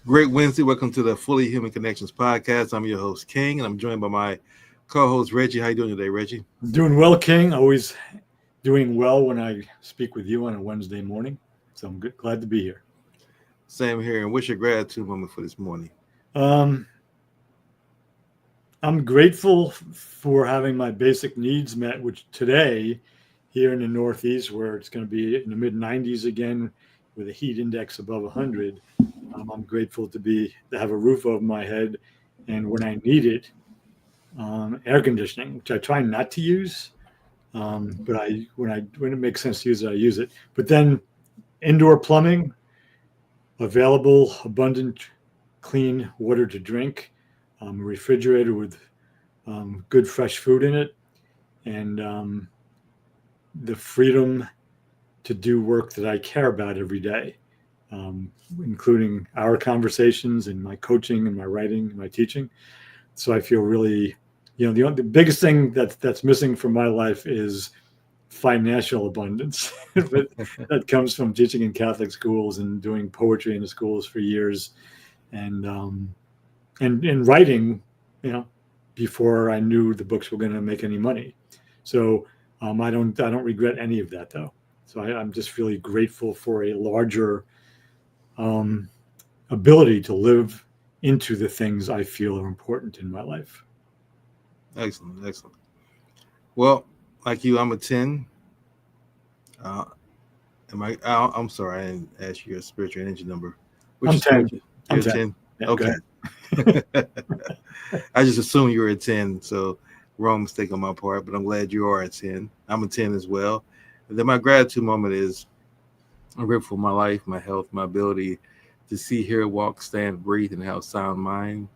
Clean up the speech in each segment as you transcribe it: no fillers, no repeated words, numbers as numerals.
Great Wednesday. Welcome to the Fully Human Connections podcast. I'm your host, King, and I'm joined by my co-host, Reggie. How you doing today, Reggie? Doing well, King. Always doing well when I speak with you on a Wednesday morning. So I'm good, glad to be here. Same here. And what's your gratitude moment for this morning? Um, I'm grateful for having my basic needs met, which today, here in the Northeast, where it's going to be in the mid 90s again with a heat index above 100, I'm grateful to have a roof over my head, and when I need it, air conditioning, which I try not to use. But when it makes sense to use it, I use it. But then indoor plumbing, available, abundant, clean water to drink, a refrigerator with good fresh food in it, and the freedom to do work that I care about every day, including our conversations and my coaching and my writing and my teaching. So I feel really, the biggest thing that's missing from my life is financial abundance. But that comes from teaching in Catholic schools and doing poetry in the schools for years, and and writing, you know, before I knew the books were going to make any money. So I don't regret any of that though. So I'm just really grateful for a larger um, ability to live into the things I feel are important in my life. Excellent, excellent. Well, like you, I'm a 10. Uh, I'm sorry, I didn't ask you your spiritual energy number. What's I'm your 10. spiritual? I'm You're a 10. 10? Yeah, go Okay. ahead. I just assumed you were a 10, so wrong mistake on my part, but I'm glad you are a 10. I'm a 10 as well. And then my gratitude moment is I'm grateful for my life, my health, my ability to see, hear, walk, stand, breathe, and have a sound mind.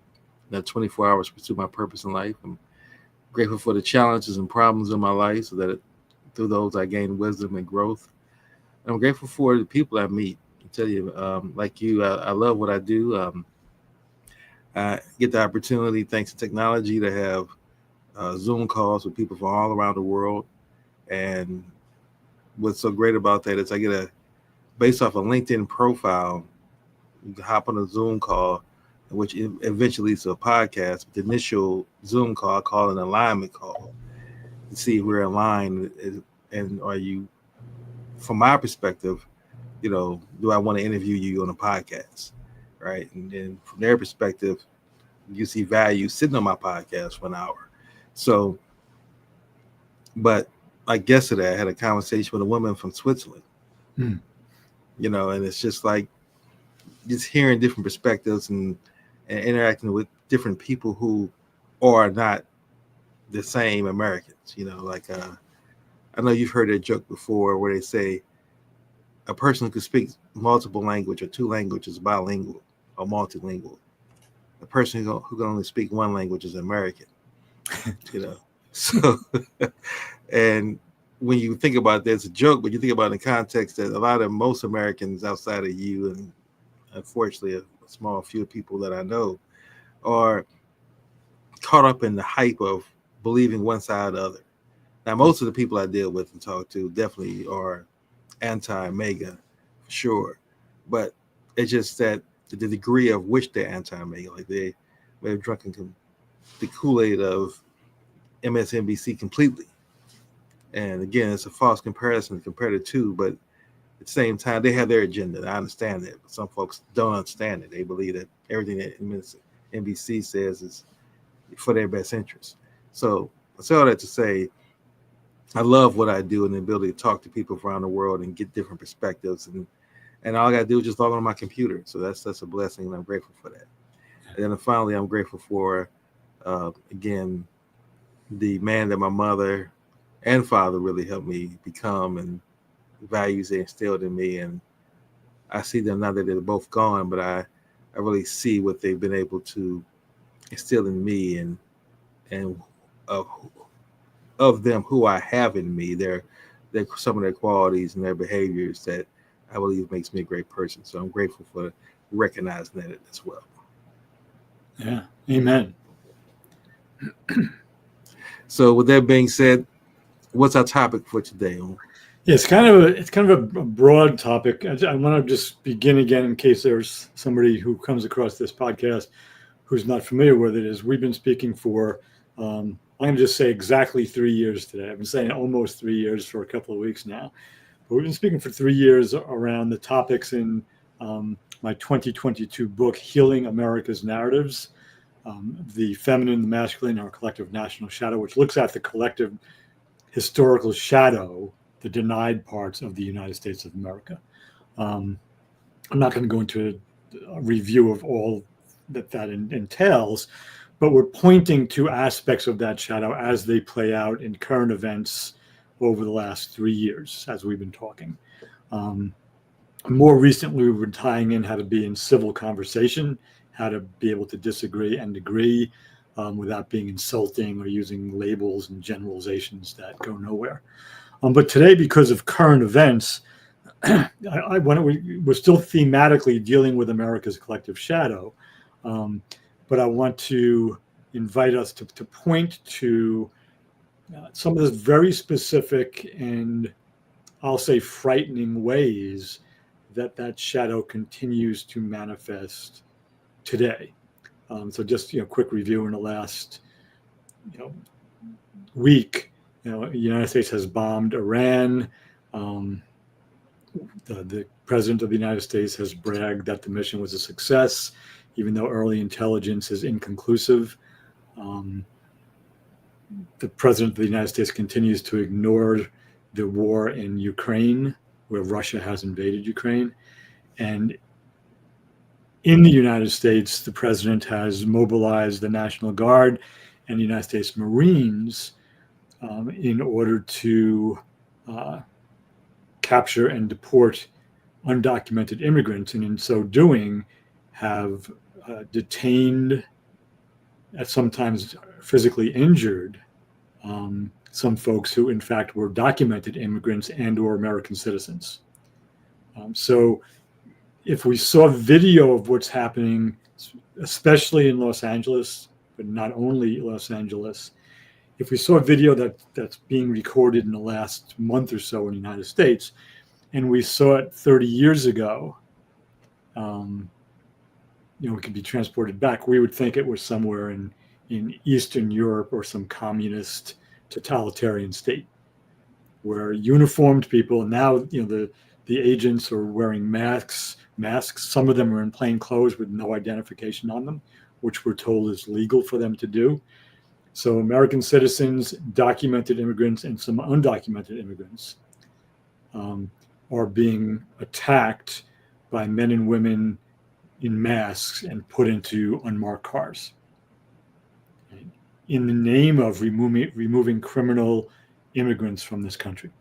That 24 hours to pursue my purpose in life. I'm grateful for the challenges and problems in my life so that through those I gain wisdom and growth. And I'm grateful for the people I meet. I tell you, like you, I love what I do. I get the opportunity, thanks to technology, to have Zoom calls with people from all around the world. And what's so great about that is I get based off a LinkedIn profile, you can hop on a Zoom call, which eventually leads to a podcast. But the initial Zoom call, I call an alignment call to see if we're aligned. And are you, from my perspective, do I want to interview you on a podcast? Right. And then from their perspective, you see value sitting on my podcast for an hour. So, but like yesterday, I had a conversation with a woman from Switzerland, Mm. and it's just like just hearing different perspectives and interacting with different people who are not the same Americans. Like I know you've heard that joke before where they say a person who can speak multiple language or two languages is bilingual or multilingual. A person who can only speak one language is American. So and when you think about that, it's a joke, but you think about it in the context that a lot of most Americans outside of you and unfortunately a small few people that I know are caught up in the hype of believing one side or the other. Now, most of the people I deal with and talk to definitely are anti-MAGA, for sure. But it's just that the degree of which they're anti-MAGA, like they may have drunk the Kool-Aid of MSNBC completely. And again, it's a false comparison compared to two, but at the same time, they have their agenda. I understand that, but some folks don't understand it. They believe that everything that NBC says is for their best interest. So I say all that to say, I love what I do and the ability to talk to people around the world and get different perspectives. And all I got to do is just log on my computer. So that's a blessing, and I'm grateful for that. And then finally, I'm grateful for, again, the man that my mother and father really helped me become and values they instilled in me. And I see them now that they're both gone, but I really see what they've been able to instill in me and of them who I have in me. They're some of their qualities and their behaviors that I believe makes me a great person. So I'm grateful for recognizing that as well. Yeah. Amen. So with that being said, what's our topic for today? Yeah, it's kind of a broad topic. I want to just begin again in case there's somebody who comes across this podcast who's not familiar with it. Is we've been speaking for I'm going to just say exactly 3 years today. I've been saying almost 3 years for a couple of weeks now, but we've been speaking for 3 years around the topics in my 2022 book, Healing America's Narratives, the feminine, the masculine, our collective national shadow, which looks at the collective historical shadow, the denied parts of the United States of America. I'm not going to go into a review of all that entails, but we're pointing to aspects of that shadow as they play out in current events over the last 3 years, as we've been talking. More recently, we've been tying in how to be in civil conversation, how to be able to disagree and agree without being insulting or using labels and generalizations that go nowhere. But today, because of current events, we're still thematically dealing with America's collective shadow, but I want to invite us to point to some of those very specific and I'll say frightening ways that shadow continues to manifest today. So just quick review in the last week. The United States has bombed Iran. The president of the United States has bragged that the mission was a success, even though early intelligence is inconclusive. The president of the United States continues to ignore the war in Ukraine, where Russia has invaded Ukraine. And in the United States, the president has mobilized the National Guard and the United States Marines in order to capture and deport undocumented immigrants, and in so doing have detained, sometimes physically injured, some folks who in fact were documented immigrants and or American citizens. So if we saw video of what's happening, especially in Los Angeles, but not only Los Angeles, if we saw a video that's being recorded in the last month or so in the United States, and we saw it 30 years ago, it could be transported back, we would think it was somewhere in Eastern Europe or some communist totalitarian state where uniformed people, now the agents are wearing masks. Some of them are in plain clothes with no identification on them, which we're told is legal for them to do. So American citizens, documented immigrants, and some undocumented immigrants are being attacked by men and women in masks and put into unmarked cars in the name of removing criminal immigrants from this country.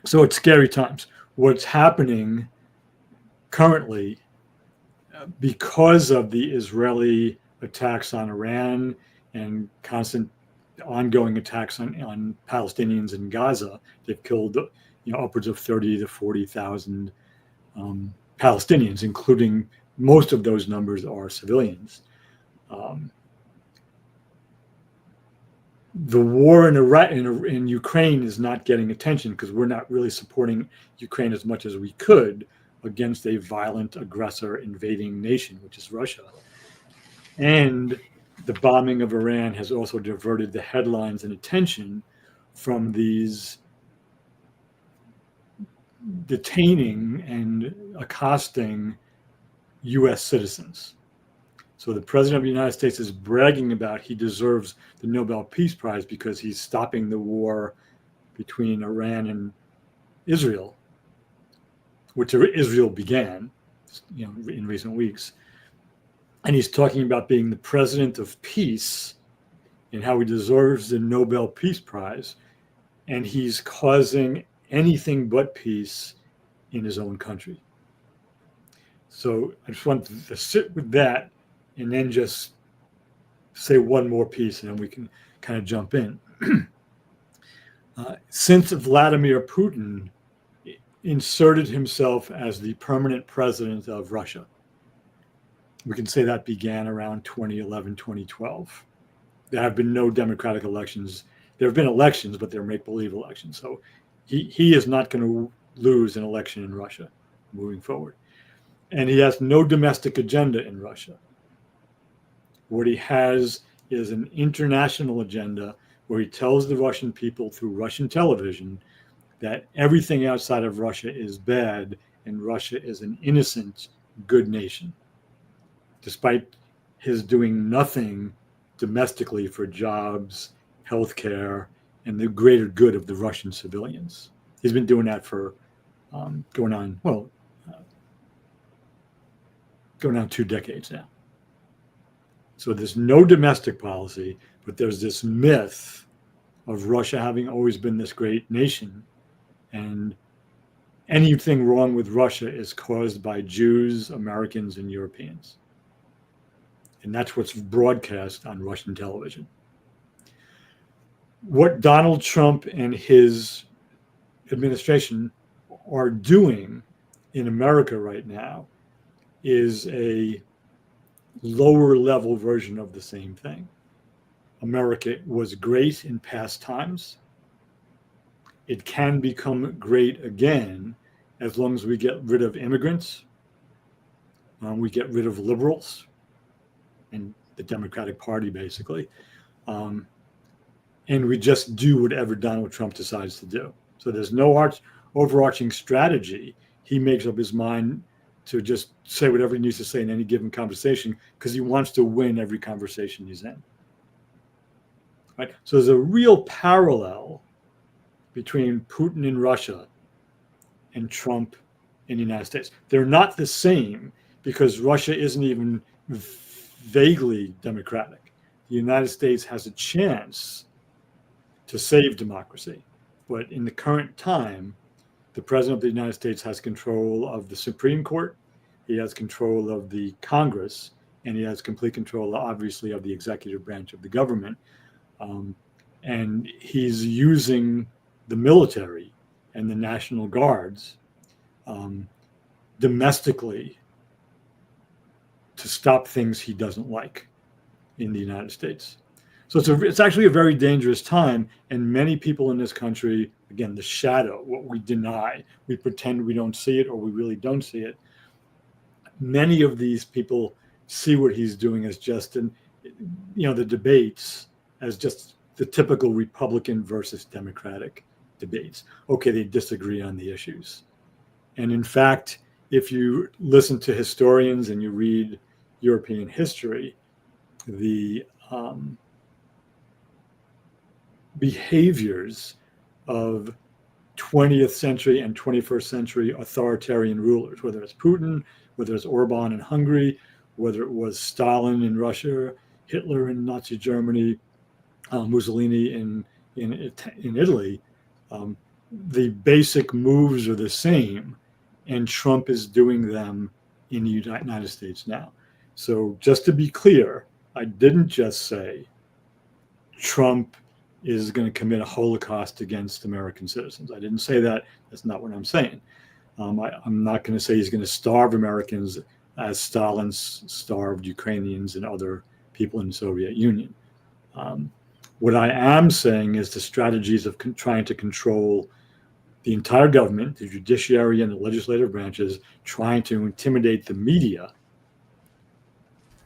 So it's scary times. What's happening currently, because of the Israeli attacks on Iran and constant ongoing attacks on Palestinians in Gaza, they've killed upwards of 30 to 40,000 Palestinians, including most of those numbers are civilians. The war in Ukraine is not getting attention because we're not really supporting Ukraine as much as we could against a violent aggressor invading nation, which is Russia. And the bombing of Iran has also diverted the headlines and attention from these detaining and accosting U.S. citizens. So the president of the United States is bragging about he deserves the Nobel Peace Prize because he's stopping the war between Iran and Israel, which Israel began, in recent weeks. And he's talking about being the president of peace and how he deserves the Nobel Peace Prize. And he's causing anything but peace in his own country. So I just want to sit with that and then just say one more piece, and then we can kind of jump in. Since Vladimir Putin inserted himself as the permanent president of Russia, we can say that began around 2011, 2012. There have been no democratic elections. There have been elections, but they're make-believe elections. So He is not going to lose an election in Russia moving forward. And he has no domestic agenda in Russia. What he has is an international agenda where he tells the Russian people through Russian television that everything outside of Russia is bad and Russia is an innocent, good nation, despite his doing nothing domestically for jobs, healthcare, and the greater good of the Russian civilians. He's been doing that for going on 2 decades now. So there's no domestic policy, but there's this myth of Russia having always been this great nation, and anything wrong with Russia is caused by Jews, Americans, and Europeans. And that's what's broadcast on Russian television. What Donald Trump and his administration are doing in America right now is a lower level version of the same thing. America was great in past times. It can become great again as long as we get rid of immigrants, we get rid of liberals and the Democratic Party, basically, and we just do whatever Donald Trump decides to do. So there's no overarching strategy. He makes up his mind to just say whatever he needs to say in any given conversation because he wants to win every conversation he's in. Right? So there's a real parallel between Putin in Russia and Trump in the United States. They're not the same because Russia isn't even vaguely democratic. The United States has a chance to save democracy. But in the current time, the President of the United States has control of the Supreme Court, he has control of the Congress, and he has complete control, obviously, of the executive branch of the government. And he's using the military and the National Guards domestically to stop things he doesn't like in the United States. So it's actually a very dangerous time, and many people in this country, again, the shadow, what we deny, we pretend we don't see it or we really don't see it. Many of these people see what he's doing as just, the debates as just the typical Republican versus Democratic debates. Okay, they disagree on the issues. And in fact, if you listen to historians and you read European history, the behaviors of 20th century and 21st century authoritarian rulers, whether it's Putin, whether it's Orban in Hungary, whether it was Stalin in Russia, Hitler in Nazi Germany, Mussolini in Italy, the basic moves are the same, and Trump is doing them in the United States now. So just to be clear, I didn't just say Trump is going to commit a Holocaust against American citizens. I didn't say that. That's not what I'm saying. I'm not going to say he's going to starve Americans as Stalin starved Ukrainians and other people in the Soviet Union. What I am saying is the strategies of trying to control the entire government, the judiciary and the legislative branches, trying to intimidate the media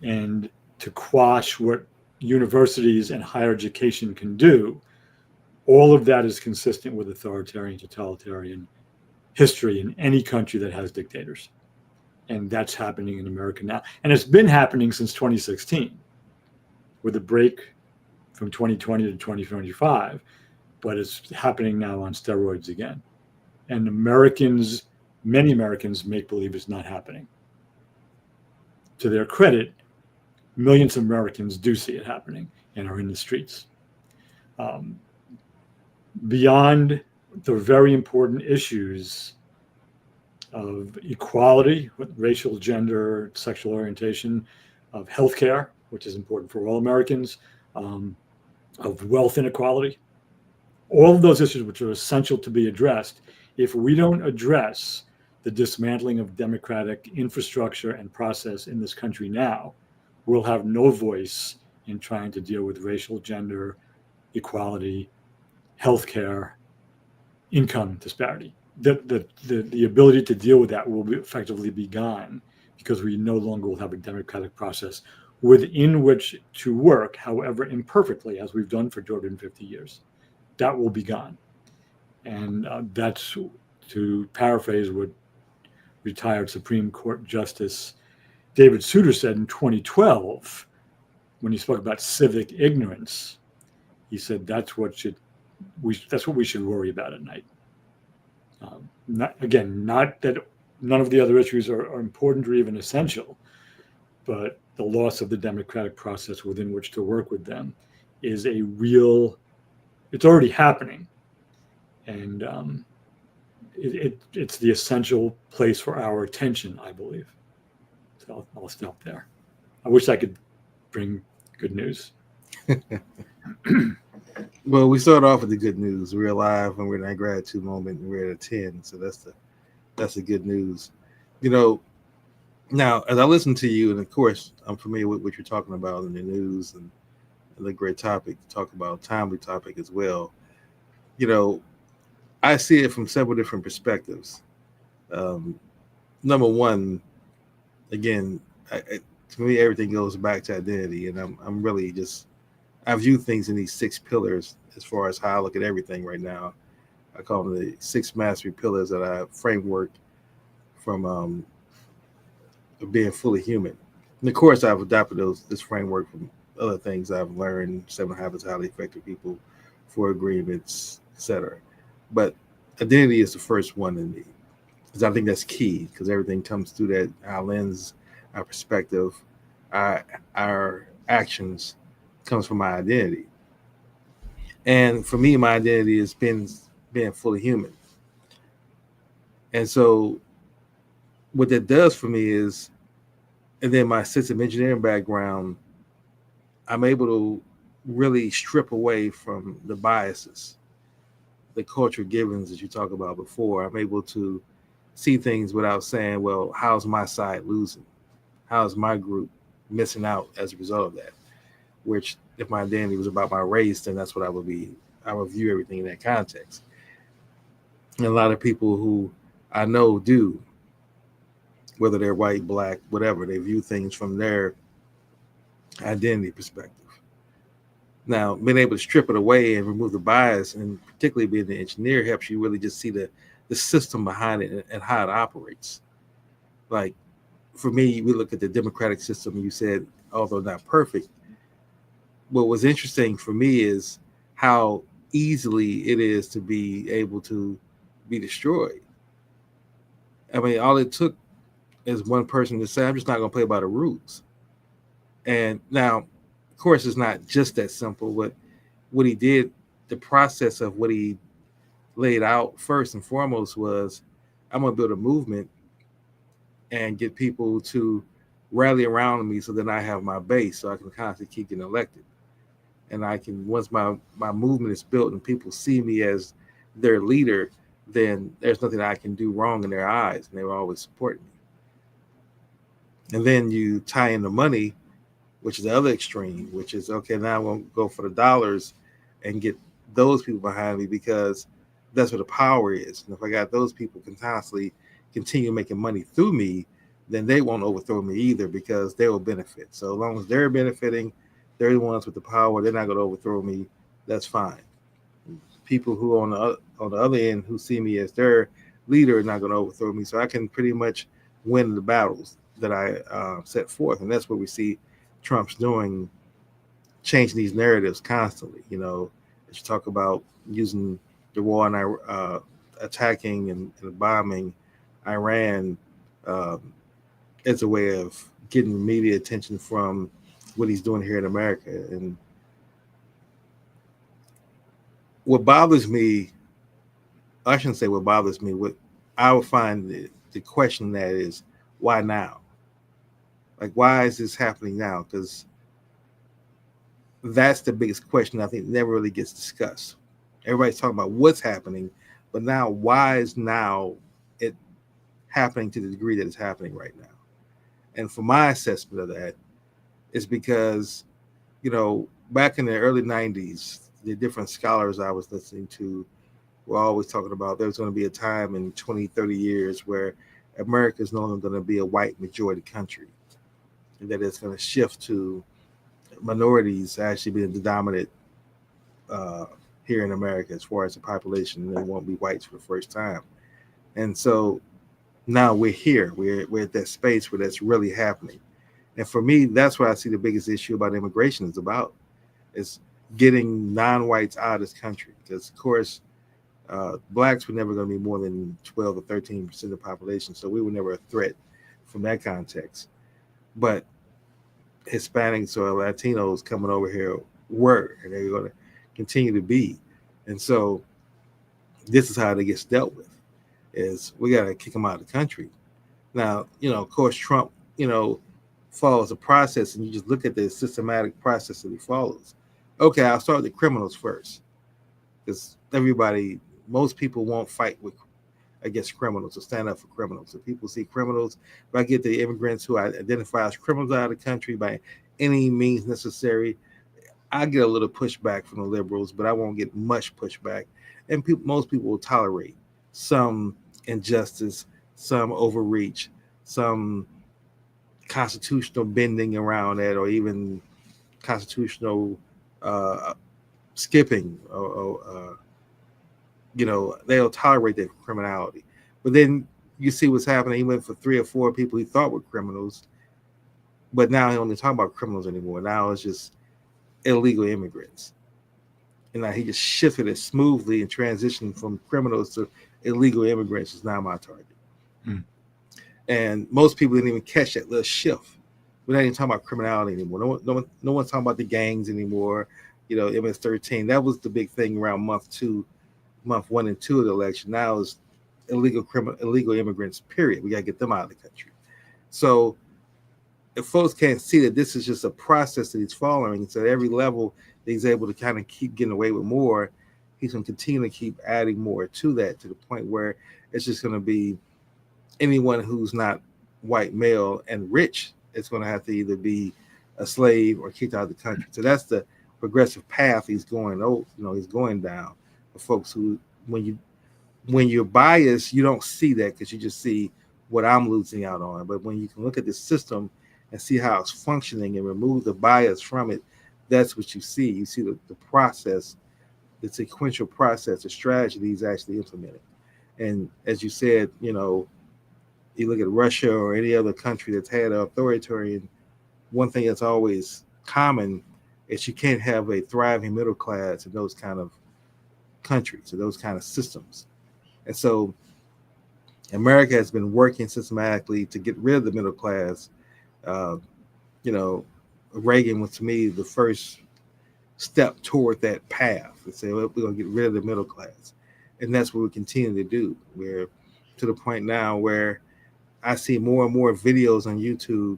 and to quash what universities and higher education can do, all of that is consistent with authoritarian, totalitarian history in any country that has dictators. And that's happening in America now. And it's been happening since 2016, with a break from 2020 to 2025, but it's happening now on steroids again. And many Americans make believe it's not happening. To their credit, millions of Americans do see it happening and are in the streets. Beyond the very important issues of equality, racial, gender, sexual orientation, of healthcare, which is important for all Americans, of wealth inequality, all of those issues which are essential to be addressed. If we don't address the dismantling of democratic infrastructure and process in this country now, we'll have no voice in trying to deal with racial, gender, equality, healthcare, income disparity. The ability to deal with that will effectively be gone because we no longer will have a democratic process within which to work, however imperfectly, as we've done for 250 years. That will be gone. And that's, to paraphrase what retired Supreme Court Justice David Souter said in 2012 when he spoke about civic ignorance. He said that's what we should worry about at night. Not that none of the other issues are important or even essential, but the loss of the democratic process within which to work with them is a real. It's already happening, and it's the essential place for our attention, I believe. So I'll stop there. I wish I could bring good news. Well, we started off with the good news. We're alive and we're in that gratitude moment and we're at a 10. So that's the good news. You know, now as I listen to you, and of course I'm familiar with what you're talking about in the news and a great topic to talk about, timely topic as well. You know, I see it from several different perspectives. Number one, again, to me, everything goes back to identity, and I'm really just I view things in these 6 pillars as far as how I look at everything right now. I call them the 6 mastery pillars that I framework from being fully human. And of course, I've adopted this framework from other things I've learned, 7 habits of highly effective people, 4 agreements, etc. But identity is the first one in me because I think that's key because everything comes through that our lens, our perspective, our actions comes from my identity. And for me, my identity has been being fully human. And so what that does for me is, and then my system engineering background, I'm able to really strip away from the biases, the cultural givens that you talked about before. I'm able to see things without saying, well, how's my side losing? How's my group missing out as a result of that? Which, if my identity was about my race, then that's what I would be. I would view everything in that context. And a lot of people who I know do, whether they're white, black, whatever, they view things from their identity perspective. Now, being able to strip it away and remove the bias, and particularly being the engineer, helps you really just see the system behind it and how it operates. Like, for me, we look at the democratic system, you said, although not perfect, what was interesting for me is how easily it is to be able to be destroyed. I mean, all it took is one person to say, I'm just not going to play by the rules. And now, of course, it's not just that simple. What he did, the process of what he laid out first and foremost was, I'm going to build a movement and get people to rally around me so then I have my base so I can constantly keep getting elected. And I can, once my movement is built and people see me as their leader, then there's nothing I can do wrong in their eyes, and they will always support me. And then you tie in the money, which is the other extreme, which is, okay, now I'm going to go for the dollars and get those people behind me because that's where the power is. And if I got those people can constantly continue making money through me, then they won't overthrow me either because they will benefit. So as long as they're benefiting, they're the ones with the power. They're not going to overthrow me. That's fine. People who on the other end who see me as their leader are not going to overthrow me. So I can pretty much win the battles that I set forth, and that's what we see Trump's doing, changing these narratives constantly. You know, as you talk about using the war and attacking and bombing Iran as a way of getting media attention from what he's doing here in America. And what bothers me, I shouldn't say what bothers me, what I would find the question that is, why now? Like, why is this happening now? Because that's the biggest question I think never really gets discussed. Everybody's talking about what's happening, but now, why is now it happening to the degree that it's happening right now? And for my assessment of that is because, you know, back in the early 90s, the different scholars I was listening to we're always talking about there's going to be a time in 20, 30 years where America is no longer going to be a white majority country, and that it's going to shift to minorities actually being the dominant uh, here in America as far as the population, and they won't be whites for the first time. And so now we're here. We're at that space where that's really happening. And for me, that's what I see the biggest issue about immigration is about is getting non-whites out of this country. Because of course, blacks were never going to be more than 12 or 13% of the population, so we were never a threat from that context. But Hispanics or Latinos coming over here were, and they're going to continue to be. And so this is how it gets dealt with: is we got to kick them out of the country. Now, of course, Trump, follows a process, and you just look at the systematic process that he follows. Okay, I'll start with the criminals first, because most people won't fight against criminals or stand up for criminals. If people see criminals, if I get the immigrants who I identify as criminals out of the country by any means necessary, I get a little pushback from the liberals, but I won't get much pushback. And most people will tolerate some injustice, some overreach, some constitutional bending around that, or even constitutional uh, skipping, they'll tolerate that criminality. But then you see what's happening. He went for 3 or 4 people he thought were criminals, but now he only talk about criminals anymore. Now it's just illegal immigrants. And now he just shifted it smoothly and transitioned from criminals to illegal immigrants is now my target. Hmm. And most people didn't even catch that little shift. We're not even talking about criminality anymore. No one's talking about the gangs anymore. MS-13. That was the big thing around month 1 and 2 of the election. Now is illegal immigrants. Period. We got to get them out of the country. So if folks can't see that this is just a process that he's following, so at every level he's able to kind of keep getting away with more, he's going to continue to keep adding more to that, to the point where it's just going to be anyone who's not white male and rich, it's going to have to either be a slave or kicked out of the country. So that's the progressive path he's going. He's going down. For folks who, when you're biased, you don't see that because you just see what I'm losing out on. But when you can look at the system and see how it's functioning and remove the bias from it, that's what you see. You see the process, the sequential process, the strategy he's actually implementing. And as you said, you look at Russia or any other country that's had an authoritarian, one thing that's always common is you can't have a thriving middle class in those kind of countries or those kind of systems. And so America has been working systematically to get rid of the middle class. Uh, Reagan was, to me, the first step toward that path to say, well, we're going to get rid of the middle class. And that's what we continue to do. We're to the point now where I see more and more videos on YouTube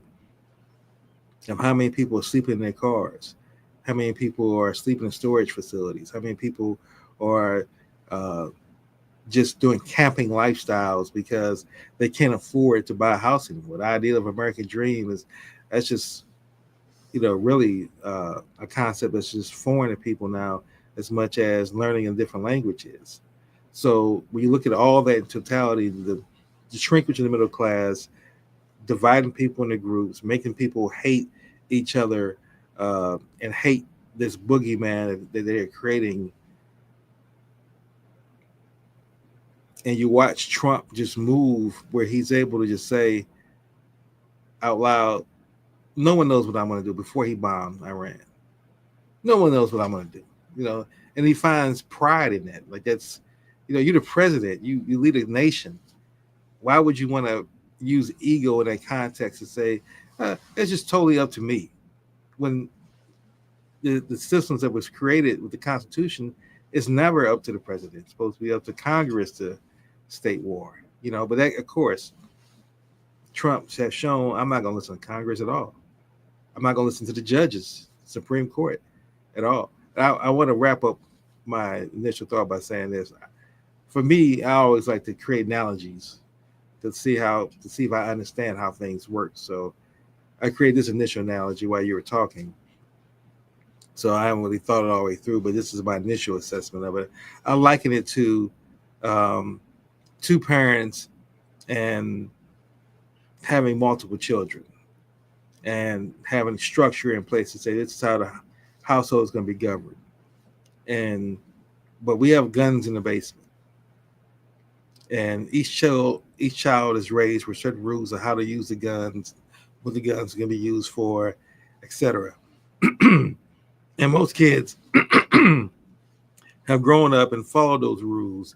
of how many people are sleeping in their cars, how many people are sleeping in storage facilities, how many people are just doing camping lifestyles because they can't afford to buy a house anymore. The idea of American dream that's just really a concept that's just foreign to people now, as much as learning a different language is. So when you look at all that in totality, the shrinkage in the middle class, dividing people into groups, making people hate each other and hate this boogeyman that they're creating. And you watch Trump just move where he's able to just say out loud, no one knows what I'm going to do, before he bombed Iran. No one knows what I'm going to do, and he finds pride in that. Like, that's, you're the president, you lead a nation. Why would you want to use ego in that context to say, it's just totally up to me? When the systems that was created with the Constitution is never up to the president. It's supposed to be up to Congress to state war, but that, of course, Trump has shown, I'm not going to listen to Congress at all. I'm not going to listen to the judges, Supreme Court at all. I want to wrap up my initial thought by saying this. For me, I always like to create analogies to see if I understand how things work. So I create this initial analogy while you were talking. So I haven't really thought it all the way through, but this is my initial assessment of it. I liken it to um, two parents and having multiple children and having structure in place to say this is how the household is going to be governed. And but we have guns in the basement, and each child is raised with certain rules of how to use the guns, what the guns are going to be used for, etc. And most kids have grown up and followed those rules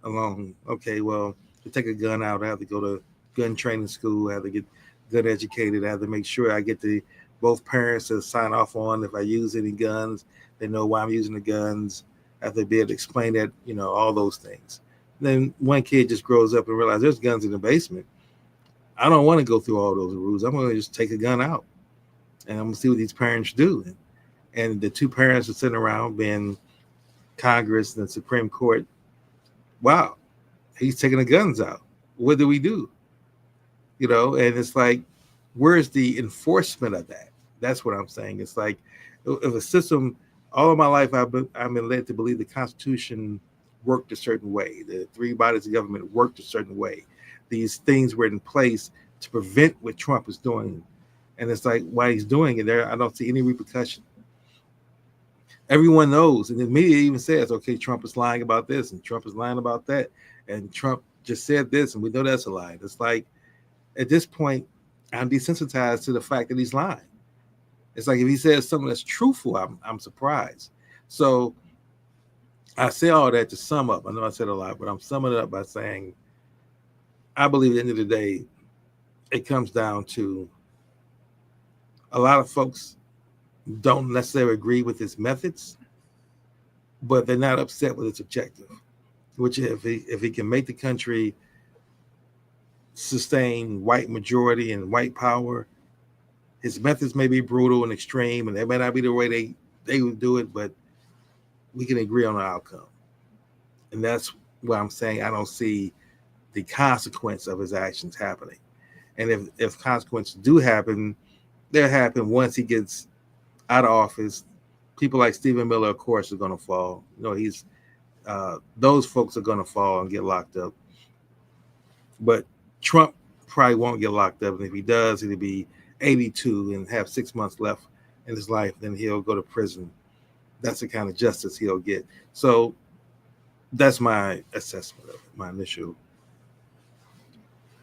along. Okay, well, to take a gun out, I have to go to gun training school, I have to get gun educated, I have to make sure I get the both parents to sign off on if I use any guns. They know why I'm using the guns. I have to be able to explain that, all those things. Then one kid just grows up and realizes there's guns in the basement. I don't want to go through all those rules. I'm going to just take a gun out and I'm going to see what these parents do. And the two parents are sitting around being Congress and the Supreme Court. Wow, he's taking the guns out. What do we do? And it's like, where's the enforcement of that? That's what I'm saying. It's like, if a system, all of my life, I've been led to believe the Constitution worked a certain way. The three bodies of government worked a certain way. These things were in place to prevent what Trump is doing. And it's like, why he's doing it there, I don't see any repercussion. Everyone knows, and the media even says, okay, Trump is lying about this, and Trump is lying about that, and Trump just said this, and we know that's a lie. It's like, at this point, I'm desensitized to the fact that he's lying. It's like if he says something that's truthful, I'm surprised. So I say all that to sum up. I know I said a lot, but I'm summing it up by saying I believe at the end of the day, it comes down to a lot of folks don't necessarily agree with his methods, but they're not upset with his objective, which if he can make the country sustain white majority and white power, his methods may be brutal and extreme, and they may not be the way they would do it, but we can agree on the outcome. And that's why I'm saying I don't see the consequence of his actions happening. And if consequences do happen, they'll happen once he gets out of office. People like Stephen Miller, of course, are going to fall. He's those folks are going to fall and get locked up. But Trump probably won't get locked up, and if he does, it'll be 82 and have 6 months left in his life. Then he'll go to prison. That's the kind of justice he'll get. So that's my assessment of it, my initial.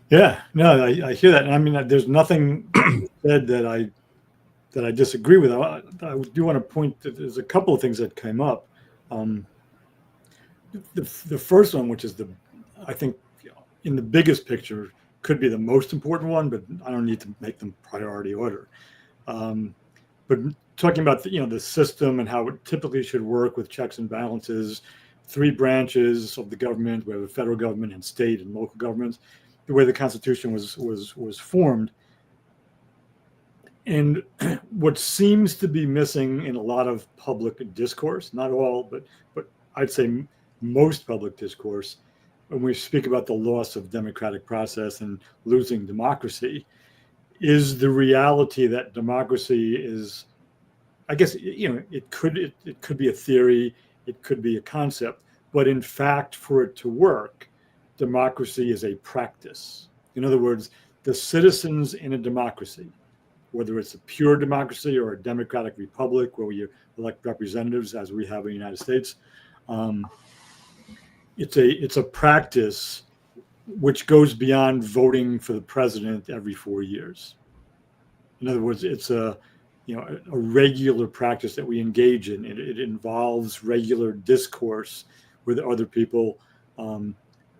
Yeah, no, I hear that. And I mean, there's nothing said that I disagree with. I do want to point that there's a couple of things that came up. The first one, which is I think in the biggest picture, could be the most important one, but I don't need to make them priority order. But talking about the system and how it typically should work with checks and balances, three branches of the government, we have the federal government and state and local governments, the way the Constitution was formed. And what seems to be missing in a lot of public discourse, not all, but I'd say most public discourse, when we speak about the loss of democratic process and losing democracy, is the reality that democracy is, I guess, it could be a theory, it could be a concept, but in fact, for it to work, democracy is a practice. In other words, the citizens in a democracy, whether it's a pure democracy or a democratic republic where you elect representatives, as we have in the United States, it's a practice which goes beyond voting for the president every 4 years. In other words, it's a regular practice that we engage in. It involves regular discourse with other people,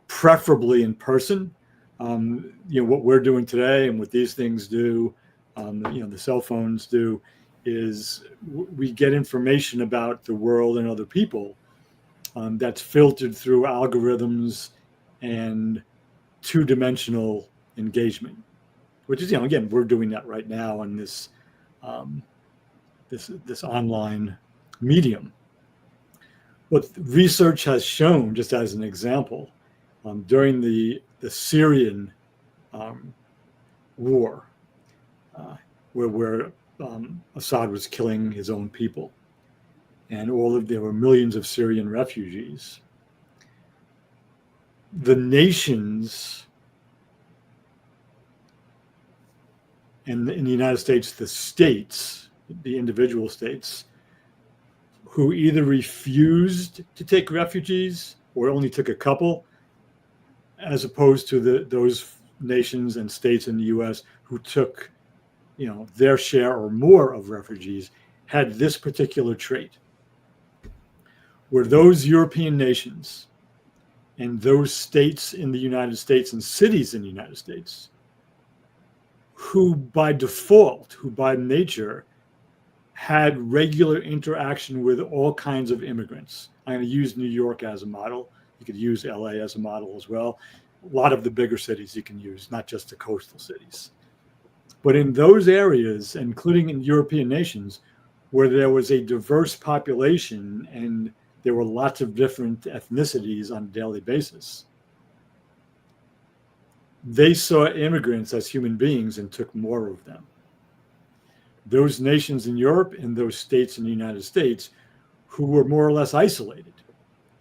preferably in person. What we're doing today and what these things do, the cell phones do, is we get information about the world and other people that's filtered through algorithms and two-dimensional engagement, which is, again, we're doing that right now in this this online medium. What research has shown, just as an example, during the Syrian war, where Assad was killing his own people, and there were millions of Syrian refugees. The nations and in the United States, the states, the individual states, who either refused to take refugees or only took a couple, as opposed to those nations and states in the U.S. who took, their share or more of refugees, had this particular trait, where those European nations and those states in the United States and cities in the United States, who by default, who by nature, had regular interaction with all kinds of immigrants. I'm going to use New York as a model. You could use LA as a model as well. A lot of the bigger cities you can use, not just the coastal cities. But in those areas, including in European nations, where there was a diverse population and there were lots of different ethnicities on a daily basis, they saw immigrants as human beings and took more of them. Those nations in Europe and those states in the United States who were more or less isolated.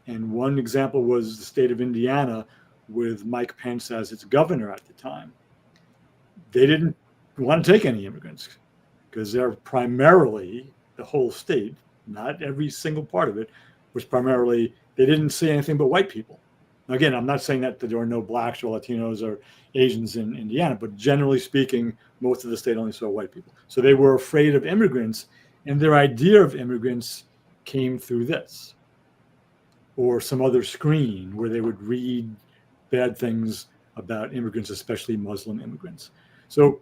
And one example was the state of Indiana with Mike Pence as its governor at the time. They didn't want to take any immigrants because they're primarily, the whole state, not every single part of it, was primarily, they didn't see anything but white people. Again, I'm not saying that there are no blacks or Latinos or Asians in Indiana, but generally speaking, most of the state only saw white people. So they were afraid of immigrants, and their idea of immigrants came through this or some other screen where they would read bad things about immigrants, especially Muslim immigrants. So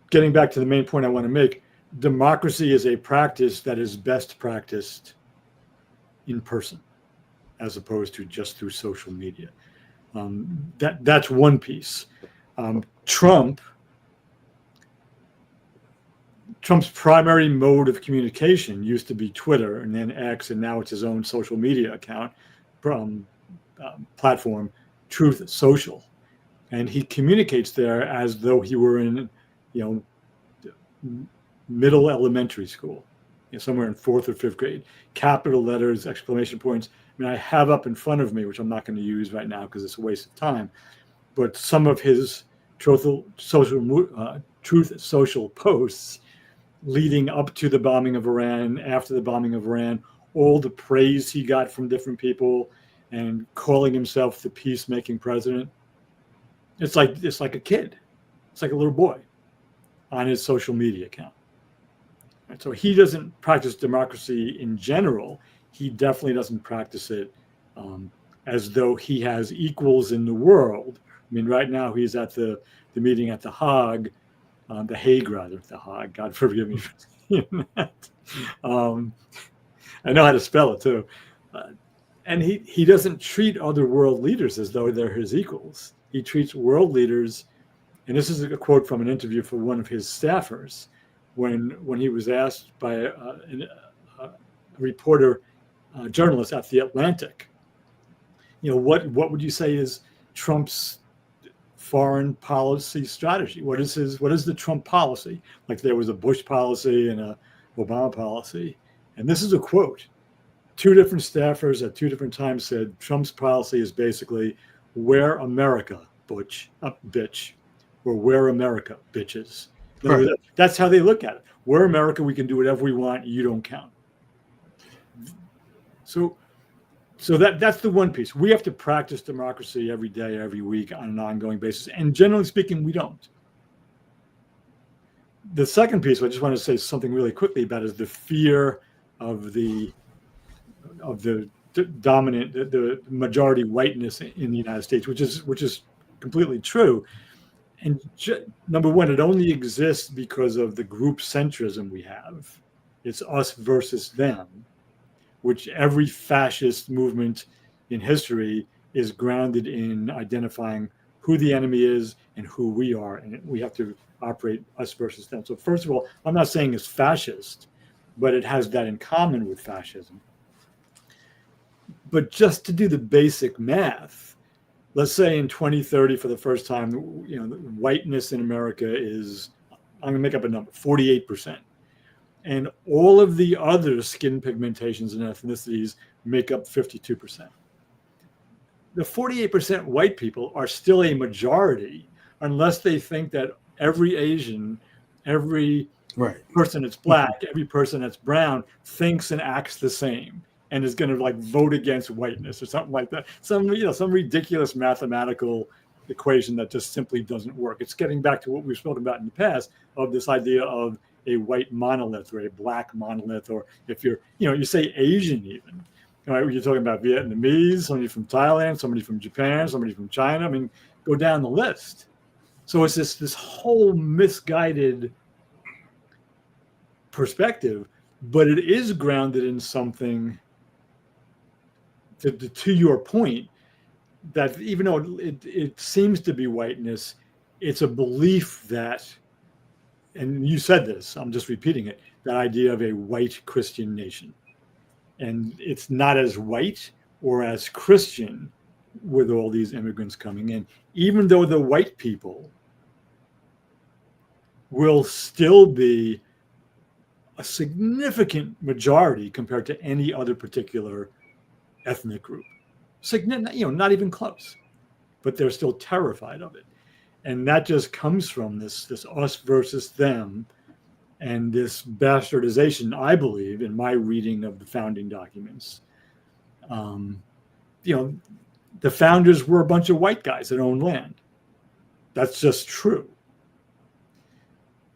getting back to the main point I want to make, democracy is a practice that is best practiced in person, as opposed to just through social media. That's one piece. Trump's primary mode of communication used to be Twitter and then X, and now it's his own social media account platform, Truth Social. And he communicates there as though he were in, middle elementary school, somewhere in 4th or 5th grade. Capital letters, exclamation points. I mean, I have up in front of me, which I'm not going to use right now because it's a waste of time, but some of his Truth Social posts leading up to the bombing of Iran, after the bombing of Iran, all the praise he got from different people and calling himself the peacemaking president. It's like a kid. It's like a little boy on his social media account. And so he doesn't practice democracy in general. He definitely doesn't practice it as though he has equals in the world. I mean, right now he's at the meeting at The Hague, The Hague, God forgive me for saying that. I know how to spell it too. And he doesn't treat other world leaders as though they're his equals. He treats world leaders, and this is a quote from an interview for one of his staffers, when he was asked by a reporter, journalist at The Atlantic, what would you say is Trump's foreign policy strategy? What is the Trump policy? Like there was a Bush policy and a Obama policy. And this is a quote. 2 different staffers at 2 different times said Trump's policy is basically "Wear America, bitch," or "Wear America, bitches." Right. That's how they look at it. We're America. We can do whatever we want. You don't count. So that's the one piece. We have to practice democracy every day, every week on an ongoing basis. And generally speaking, we don't. The second piece I just want to say something really quickly about is the fear of the dominant, the majority whiteness in the United States, which is completely true. And number one, it only exists because of the group centrism we have. It's us versus them, which every fascist movement in history is grounded in identifying who the enemy is and who we are. And we have to operate us versus them. So first of all, I'm not saying it's fascist, but it has that in common with fascism. But just to do the basic math, let's say in 2030, for the first time, whiteness in America is, I'm going to make up a number, 48%. and all of the other skin pigmentations and ethnicities make up 52%. The 48% white people are still a majority unless they think that every Asian, every person that's black, every person that's brown thinks and acts the same and is going to like vote against whiteness or something like that. Some ridiculous mathematical equation that just simply doesn't work. It's getting back to what we've spoken about in the past of this idea of a white monolith or a black monolith, or if you're, you say Asian even. Right, you're talking about Vietnamese, somebody from Thailand, somebody from Japan, somebody from China. I mean, go down the list. So it's this whole misguided perspective, but it is grounded in something, to your point, that even though it seems to be whiteness, it's a belief that, and you said this, I'm just repeating it, that idea of a white Christian nation. And it's not as white or as Christian with all these immigrants coming in, even though the white people will still be a significant majority compared to any other particular ethnic group. Not even close, but they're still terrified of it. And that just comes from this us versus them, and this bastardization, I believe, in my reading of the founding documents. The founders were a bunch of white guys that owned land. That's just true.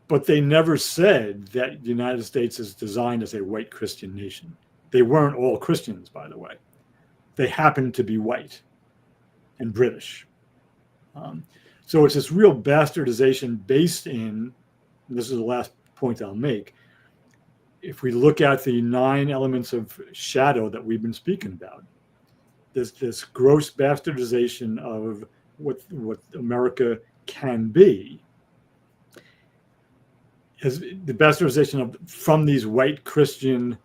But they never said that the United States is designed as a white Christian nation. They weren't all Christians, by the way. They happened to be white and British. So it's this real bastardization based in, and this is the last point I'll make, if we look at the 9 elements of shadow that we've been speaking about, this gross bastardization of what America can be, is the bastardization from these white Christian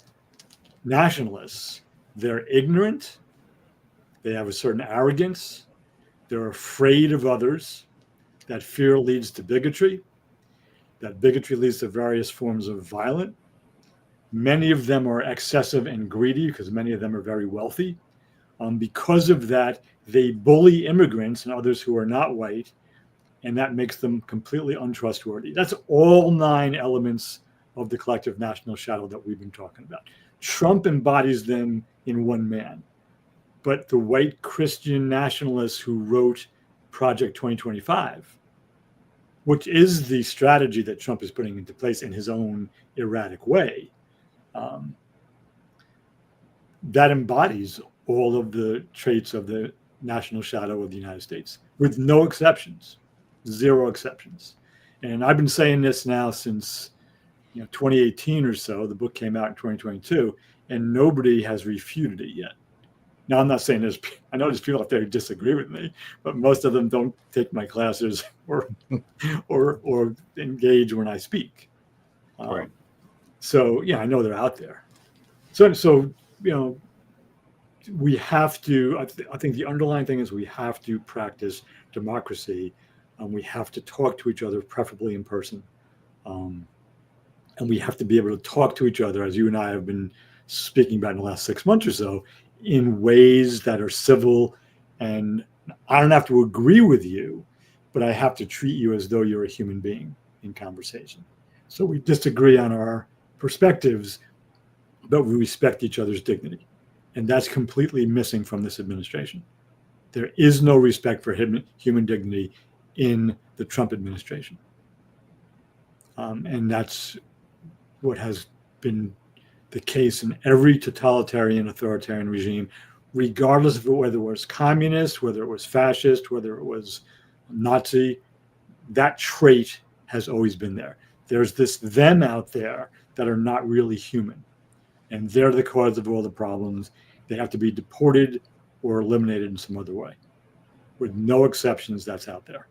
nationalists. They're ignorant, they have a certain arrogance, they're afraid of others, that fear leads to bigotry, that bigotry leads to various forms of violence. Many of them are excessive and greedy because many of them are very wealthy. Because of that, they bully immigrants and others who are not white, and that makes them completely untrustworthy. That's all 9 elements of the collective national shadow that we've been talking about. Trump embodies them in one man. But the white Christian nationalists who wrote Project 2025, which is the strategy that Trump is putting into place in his own erratic way, that embodies all of the traits of the national shadow of the United States, with no exceptions, 0 exceptions. And I've been saying this now since 2018 or so. The book came out in 2022, and nobody has refuted it yet. Now, I'm not saying I know there's people out there who disagree with me, but most of them don't take my classes or engage when I speak. Right. So, I know they're out there. So we have to, I think the underlying thing is we have to practice democracy, and we have to talk to each other, preferably in person. And we have to be able to talk to each other, as you and I have been speaking about in the last 6 months or so, in ways that are civil. And I don't have to agree with you, but I have to treat you as though you're a human being in conversation. So we disagree on our perspectives, but we respect each other's dignity. And that's completely missing from this administration. There is no respect for human dignity in the Trump administration. And that's what has been the case in every totalitarian, authoritarian regime, regardless of whether it was communist, whether it was fascist, whether it was Nazi. That trait has always been there. There's them out there that are not really human, and they're the cause of all the problems. They have to be deported or eliminated in some other way. With no exceptions, that's out there.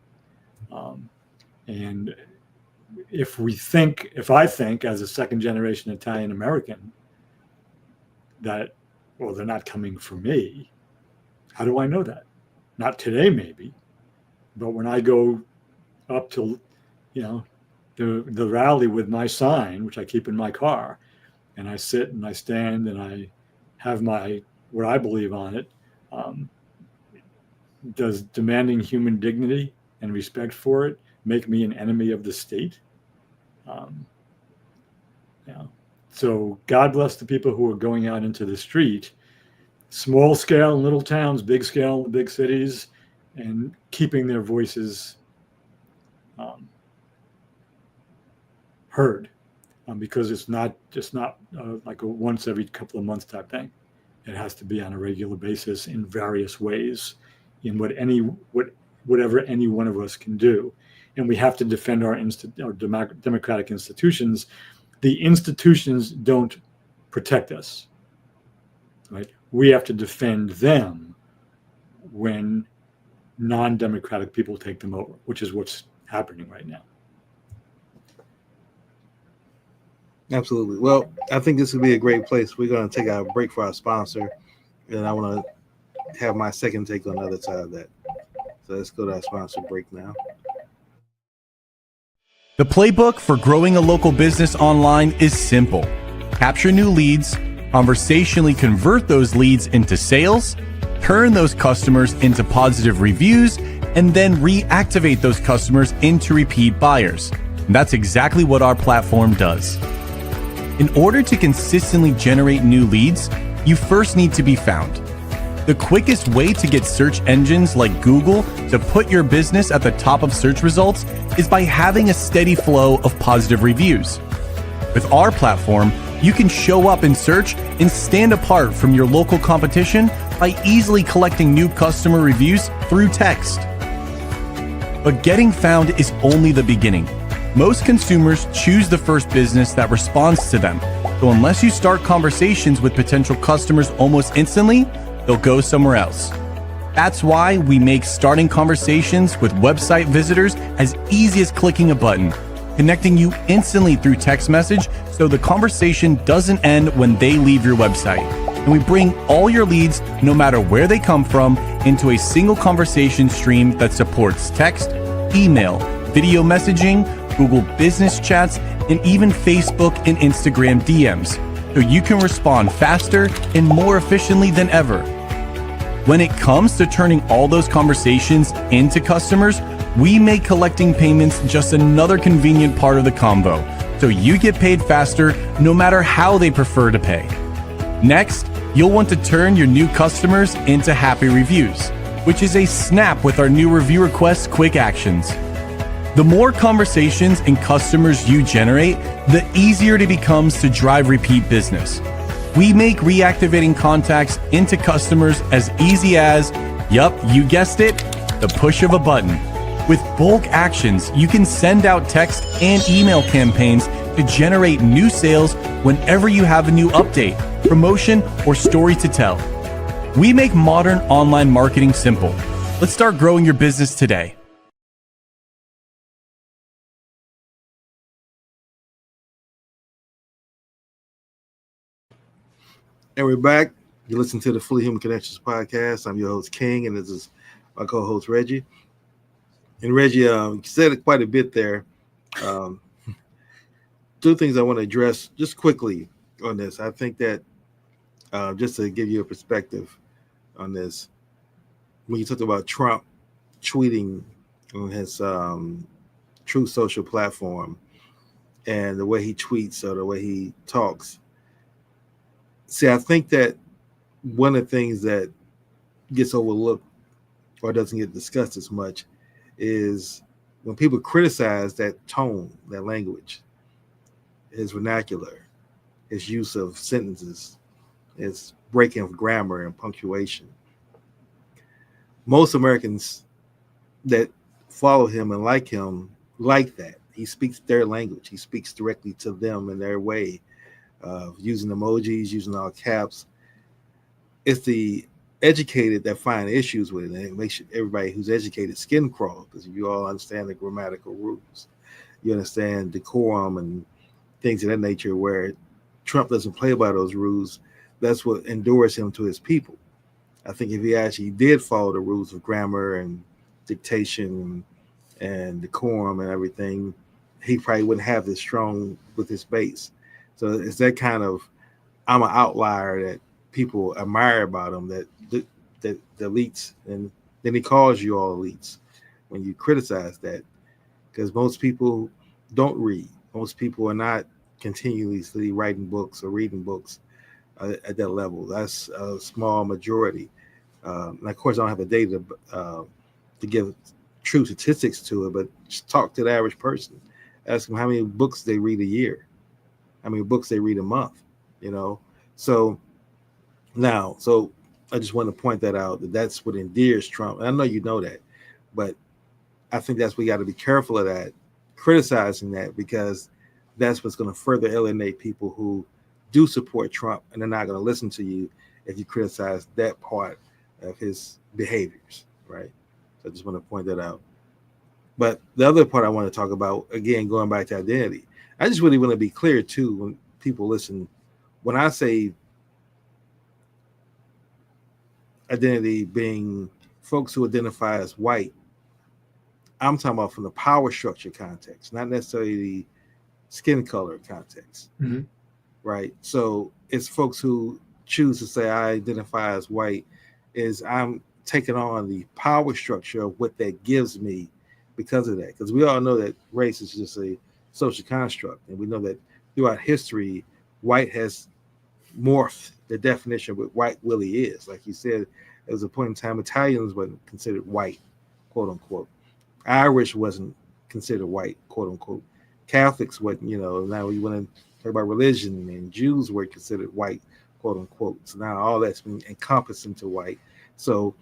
And if I think as a 2nd-generation Italian American that, well, they're not coming for me, how do I know that? Not today, maybe, but when I go up to, the rally with my sign, which I keep in my car, and I sit and I stand and I have my what I believe on it. Um, does demanding human dignity and respect for it make me an enemy of the state? Um, yeah. So God bless the people who are going out into the street, small scale in little towns, big scale in the big cities, and keeping their voices um, heard, because it's not just not like a once every couple of months type thing. It has to be on a regular basis in various ways, in whatever any one of us can do, and we have to defend our democratic institutions. The institutions don't protect us, right? We have to defend them when non-democratic people take them over, which is what's happening right now. Absolutely. Well, I think this would be a great place. We're going to take a break for our sponsor, and I want to have my second take on the other side of that. So let's go to our sponsor break now. The playbook for growing a local business online is simple. Capture new leads, conversationally convert those leads into sales, turn those customers into positive reviews, and then reactivate those customers into repeat buyers. And that's exactly what our platform does. In order to consistently generate new leads, you first need to be found. The quickest way to get search engines like Google to put your business at the top of search results is by having a steady flow of positive reviews. With our platform, you can show up in search and stand apart from your local competition by easily collecting new customer reviews through text. But getting found is only the beginning. Most consumers choose the first business that responds to them. So unless you start conversations with potential customers almost instantly, they'll go somewhere else. That's why we make starting conversations with website visitors as easy as clicking a button, connecting you instantly through text message so the conversation doesn't end when they leave your website. And we bring all your leads, no matter where they come from, into a single conversation stream that supports text, email, video messaging, Google Business Chats, and even Facebook and Instagram DMs, so you can respond faster and more efficiently than ever. When it comes to turning all those conversations into customers, we make collecting payments just another convenient part of the combo, so you get paid faster no matter how they prefer to pay. Next, you'll want to turn your new customers into happy reviews, which is a snap with our new review request quick actions. The more conversations and customers you generate, the easier it becomes to drive repeat business. We make reactivating contacts into customers as easy as, yup, you guessed it, the push of a button. With bulk actions, you can send out text and email campaigns to generate new sales whenever you have a new update, promotion, or story to tell. We make modern online marketing simple. Let's start growing your business today. And we're back. You listen to the Fully Human Connections podcast. I'm your host, King, and this is my co-host, Reggie. And Reggie, you said it quite a bit there. Two things I want to address just quickly on this. I think that just to give you a perspective on this, when you talk about Trump tweeting on his Truth Social platform and the way he tweets or the way he talks, see, I think that one of the things that gets overlooked or doesn't get discussed as much is when people criticize that tone, that language, his vernacular, his use of sentences, his breaking of grammar and punctuation. Most Americans that follow him and like him like that. He speaks their language. He speaks directly to them in their way. Using emojis, using all caps. It's the educated that find issues with it, and it makes everybody who's educated skin crawl, because you all understand the grammatical rules. You understand decorum and things of that nature, where Trump doesn't play by those rules. That's what endures him to his people. I think if he actually did follow the rules of grammar and dictation and decorum and everything, he probably wouldn't have this strong with his base. So it's that kind of I'm an outlier that people admire about him that the elites, and then he calls you all elites when you criticize that, because most people don't read. Most people are not continuously writing books or reading books at that level. That's a small majority. And of course, I don't have the data to give true statistics to it, but just talk to the average person. Ask them how many books they read a year, how many books they read a month, you know. So now, so I just want to point that out, that that's what endears Trump. And I know you know that, but I think that's we got to be careful of that, criticizing that, because that's what's going to further alienate people who do support Trump, and they're not going to listen to you if you criticize that part of his behaviors, right? So I just want to point that out. But the other part I want to talk about, again, going back to identity, I just really want to be clear too when people listen. When I say identity being folks who identify as white, I'm talking about from the power structure context, not necessarily the skin color context, right? So it's folks who choose to say I identify as white, is I'm taking on the power structure of what that gives me because of that. Because we all know that race is just a social construct, and we know that throughout history, white has morphed the definition of what white really is. Like you said, there was a point in time Italians wasn't considered white, quote unquote. Irish wasn't considered white, quote unquote. Catholics wasn't, you know, now we want to talk about religion, and Jews were considered white, quote unquote. So now all that's been encompassed into white. So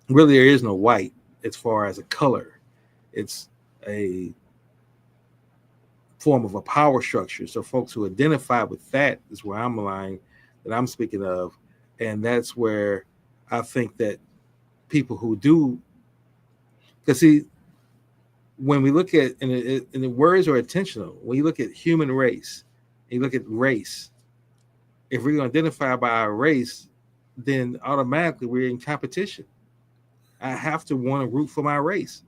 really there is no white as far as a color. It's a form of a power structure. So folks who identify with that is where I'm aligned, that I'm speaking of. And that's where I think that people who do, because see, when we look at, and the words are intentional, when you look at human race, you look at race, if we're going to identify by our race, then automatically we're in competition. I have to want to root for my race.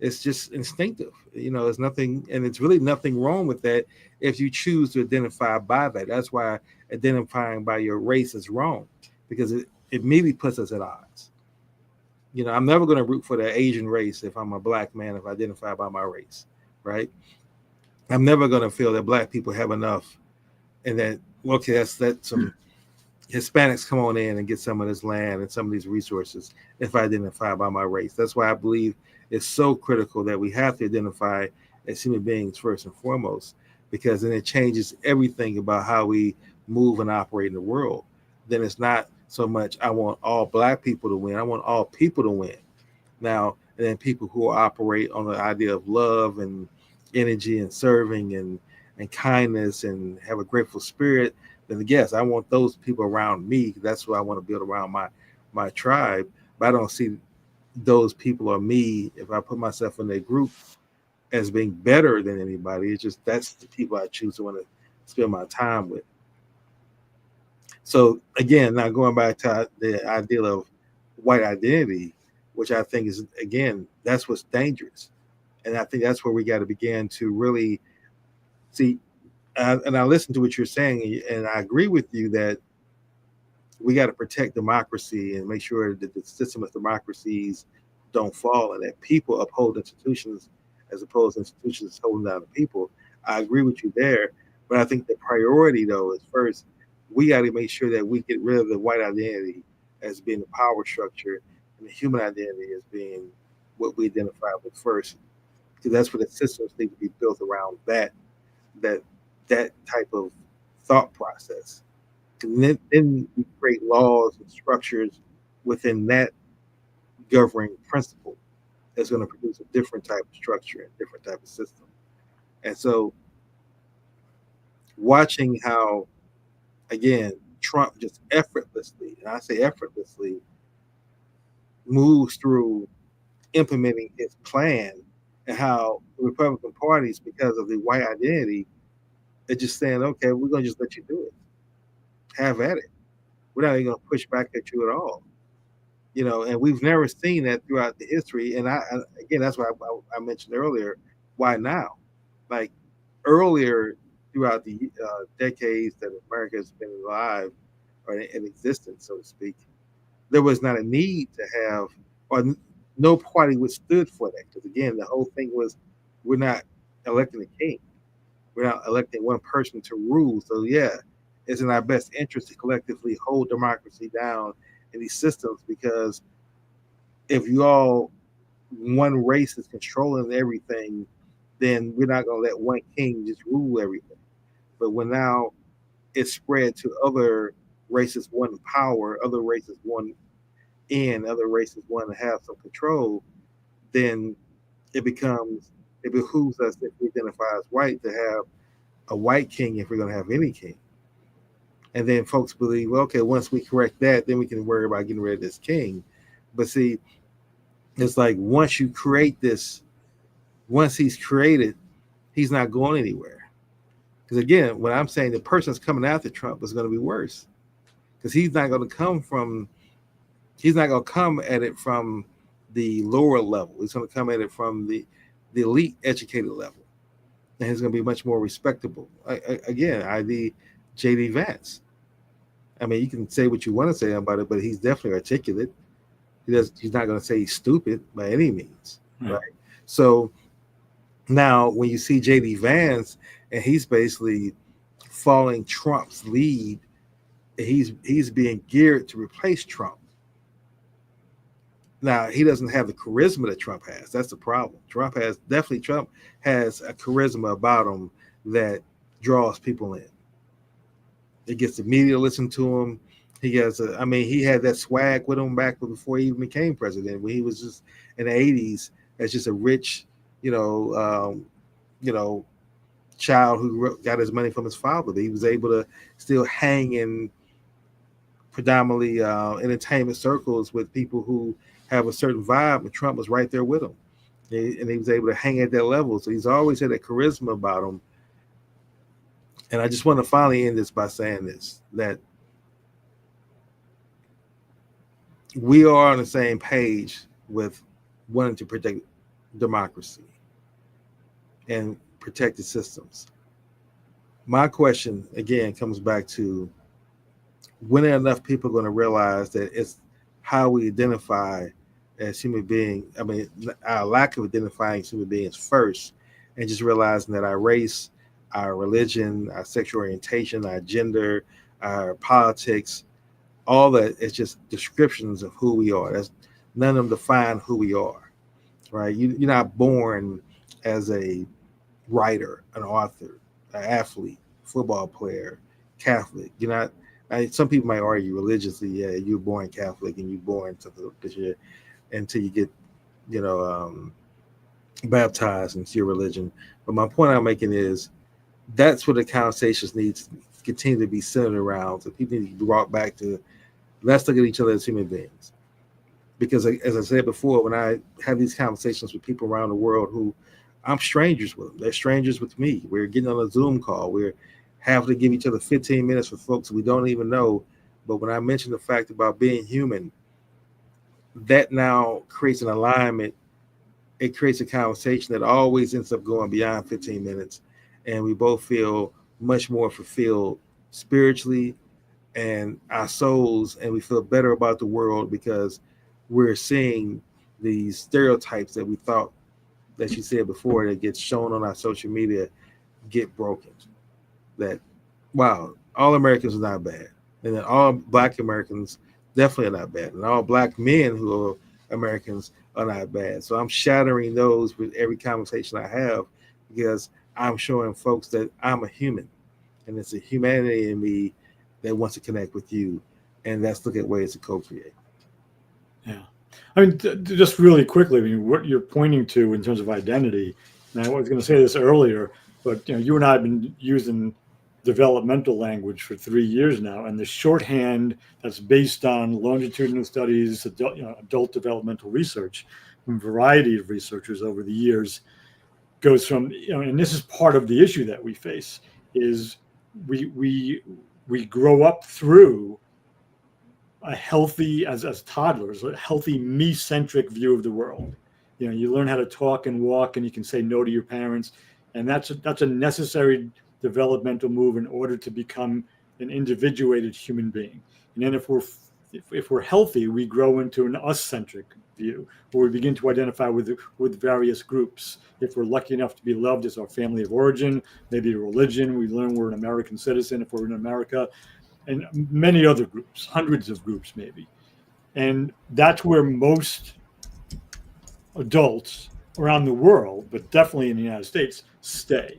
It's just instinctive, you know. It's nothing, and it's really nothing wrong with that if you choose to identify by that. That's why identifying by your race is wrong, because it immediately puts us at odds. You know, I'm never going to root for the Asian race if I'm a black man, if I identify by my race, right? I'm never going to feel that black people have enough, and that, okay, that's some Hispanics come on in and get some of this land and some of these resources if I identify by my race. That's why I believe it's so critical that we have to identify as human beings first and foremost, because then it changes everything about how we move and operate in the world. Then it's not so much I want all black people to win, I want all people to win. Now, and then people who operate on the idea of love and energy and serving and kindness and have a grateful spirit, then yes, I want those people around me. That's what I want to build around my tribe. But I don't see those people or me, if I put myself in their group, as being better than anybody. It's just that's the people I choose to want to spend my time with. So again, now going back to the idea of white identity, which I think is, again, that's what's dangerous. And I think that's where we got to begin to really see. And I listen to what you're saying, and I agree with you that we got to protect democracy and make sure that the system of democracies don't fall, and that people uphold institutions as opposed to institutions holding down the people. I agree with you there, but I think the priority, though, is first we got to make sure that we get rid of the white identity as being the power structure, and the human identity as being what we identify with first, because that's where the systems need to be built around that type of thought process. And then we create laws and structures within that governing principle that's going to produce a different type of structure and different type of system. And so watching how, again, Trump just effortlessly, and I say effortlessly, moves through implementing his plan, and how the Republican parties, because of the white identity, are just saying, okay, we're going to just let you do it. Have at it. We're not even going to push back at you at all. You know, and we've never seen that throughout the history. And again, that's why I mentioned earlier, why now? like earlier throughout the decades that America has been alive or in existence, so to speak, there was not a need to have, or no party withstood for that. Because again, the whole thing was, we're not electing a king. We're not electing one person to rule. So yeah, it's in our best interest to collectively hold democracy down in these systems, because if you all one race is controlling everything, then we're not going to let one king just rule everything. But when now it's spread to other races want power, other races want in, other races want to have some control, then it behooves us, if we identify as white, to have a white king if we're going to have any king. And then folks believe, well, okay, once we correct that, then we can worry about getting rid of this king. But see, it's like once you create this, once he's created, he's not going anywhere. Because again, when I'm saying the person that's coming after Trump is going to be worse, because he's not going to come at it from the lower level. He's going to come at it from the elite educated level, and he's going to be much more respectable. Again, ID JD Vance. I mean, you can say what you want to say about it, but he's definitely articulate. He's not going to say he's stupid by any means, right? So now, when you see JD Vance and he's basically following Trump's lead, he's being geared to replace Trump. Now, he doesn't have the charisma that Trump has. That's the problem. Trump has a charisma about him that draws people in. It gets the media to listen to him. He had that swag with him back before he even became president, when he was just in the 80s as just a rich, child who got his money from his father. But he was able to still hang in predominantly entertainment circles with people who have a certain vibe, and Trump was right there with him. And he was able to hang at that level. So he's always had that charisma about him. And I just want to finally end this by saying this, that we are on the same page with wanting to protect democracy and protect the systems. My question, again, comes back to, when are enough people going to realize that it's how we identify as human beings? I mean, our lack of identifying as human beings first, and just realizing that our race, our religion, our sexual orientation, our gender, our politics, all that is just descriptions of who we are. None of them define who we are, right? You're not born as a writer, an author, an athlete, football player, Catholic. You're not. Some people might argue religiously, yeah, you're born Catholic and you're born until you get, baptized into your religion. But my point I'm making is, that's what the conversations need to continue to be centered around. So people need to be brought back to, let's look at each other as human beings. Because as I said before, when I have these conversations with people around the world who I'm strangers with them, they're strangers with me. We're getting on a Zoom call. We're having to give each other 15 minutes with folks we don't even know. But when I mention the fact about being human, that now creates an alignment. It creates a conversation that always ends up going beyond 15 minutes. And we both feel much more fulfilled spiritually and our souls, and we feel better about the world because we're seeing these stereotypes that we thought, that you said before, that gets shown on our social media, get broken. That, wow, all Americans are not bad. And then all Black Americans definitely are not bad. And all Black men who are Americans are not bad. So I'm shattering those with every conversation I have, because I'm showing folks that I'm a human, and it's a humanity in me that wants to connect with you. And let's look at ways to co-create. Yeah. I mean, just really quickly, I mean, what you're pointing to in terms of identity, and I was going to say this earlier, but you and I have been using developmental language for 3 years now, and the shorthand that's based on longitudinal studies, adult developmental research from a variety of researchers over the years, goes from, and this is part of the issue that we face, is we grow up through a healthy, as toddlers, a healthy me-centric view of the world. You learn how to talk and walk, and you can say no to your parents, And that's a necessary developmental move in order to become an individuated human being. And then if we're healthy, we grow into an us-centric view, where we begin to identify with various groups. If we're lucky enough to be loved as our family of origin, maybe a religion, we learn we're an American citizen if we're in America, and many other groups, hundreds of groups maybe. And that's where most adults around the world, but definitely in the United States, stay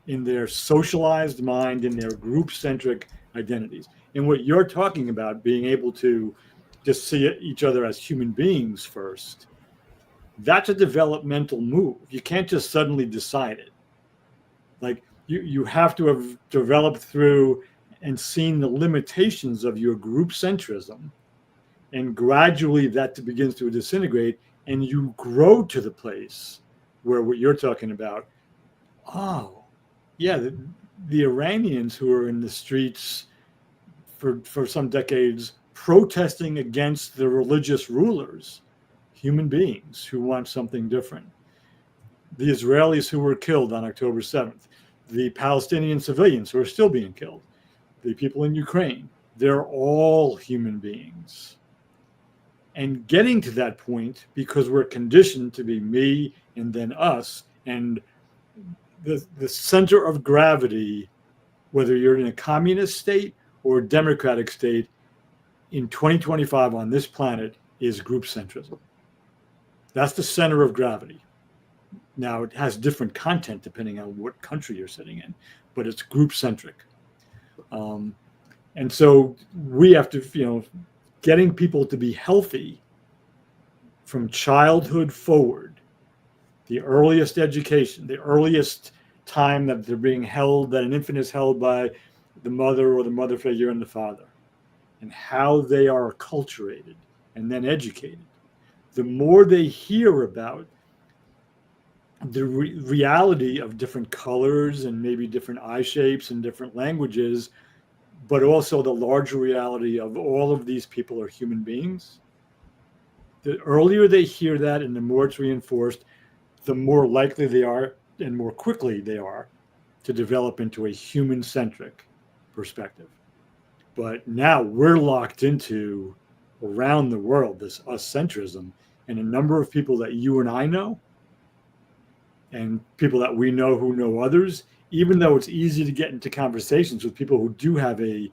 in their socialized mind, in their group-centric identities. And what you're talking about, being able to just see each other as human beings first, that's a developmental move. You can't just suddenly decide it. Like you have to have developed through and seen the limitations of your group centrism, and gradually that begins to disintegrate, and you grow to the place where what you're talking about, oh, yeah, the Iranians who are in the streets for some decades protesting against the religious rulers, human beings who want something different. The Israelis who were killed on October 7th, the Palestinian civilians who are still being killed, the people in Ukraine, they're all human beings. And getting to that point, because we're conditioned to be me and then us, and the center of gravity, whether you're in a communist state or a democratic state, in 2025 on this planet is group centrism. That's the center of gravity. Now, it has different content depending on what country you're sitting in, but it's group centric. And so we have to, getting people to be healthy from childhood forward, the earliest education, the earliest time that they're being held, that an infant is held by the mother or the mother figure and the father, and how they are acculturated and then educated. The more they hear about the reality of different colors and maybe different eye shapes and different languages, but also the larger reality of all of these people are human beings, the earlier they hear that and the more it's reinforced, the more likely they are and more quickly they are to develop into a human-centric perspective. But now we're locked into, around the world, this us-centrism, and a number of people that you and I know, and people that we know who know others, even though it's easy to get into conversations with people who do have a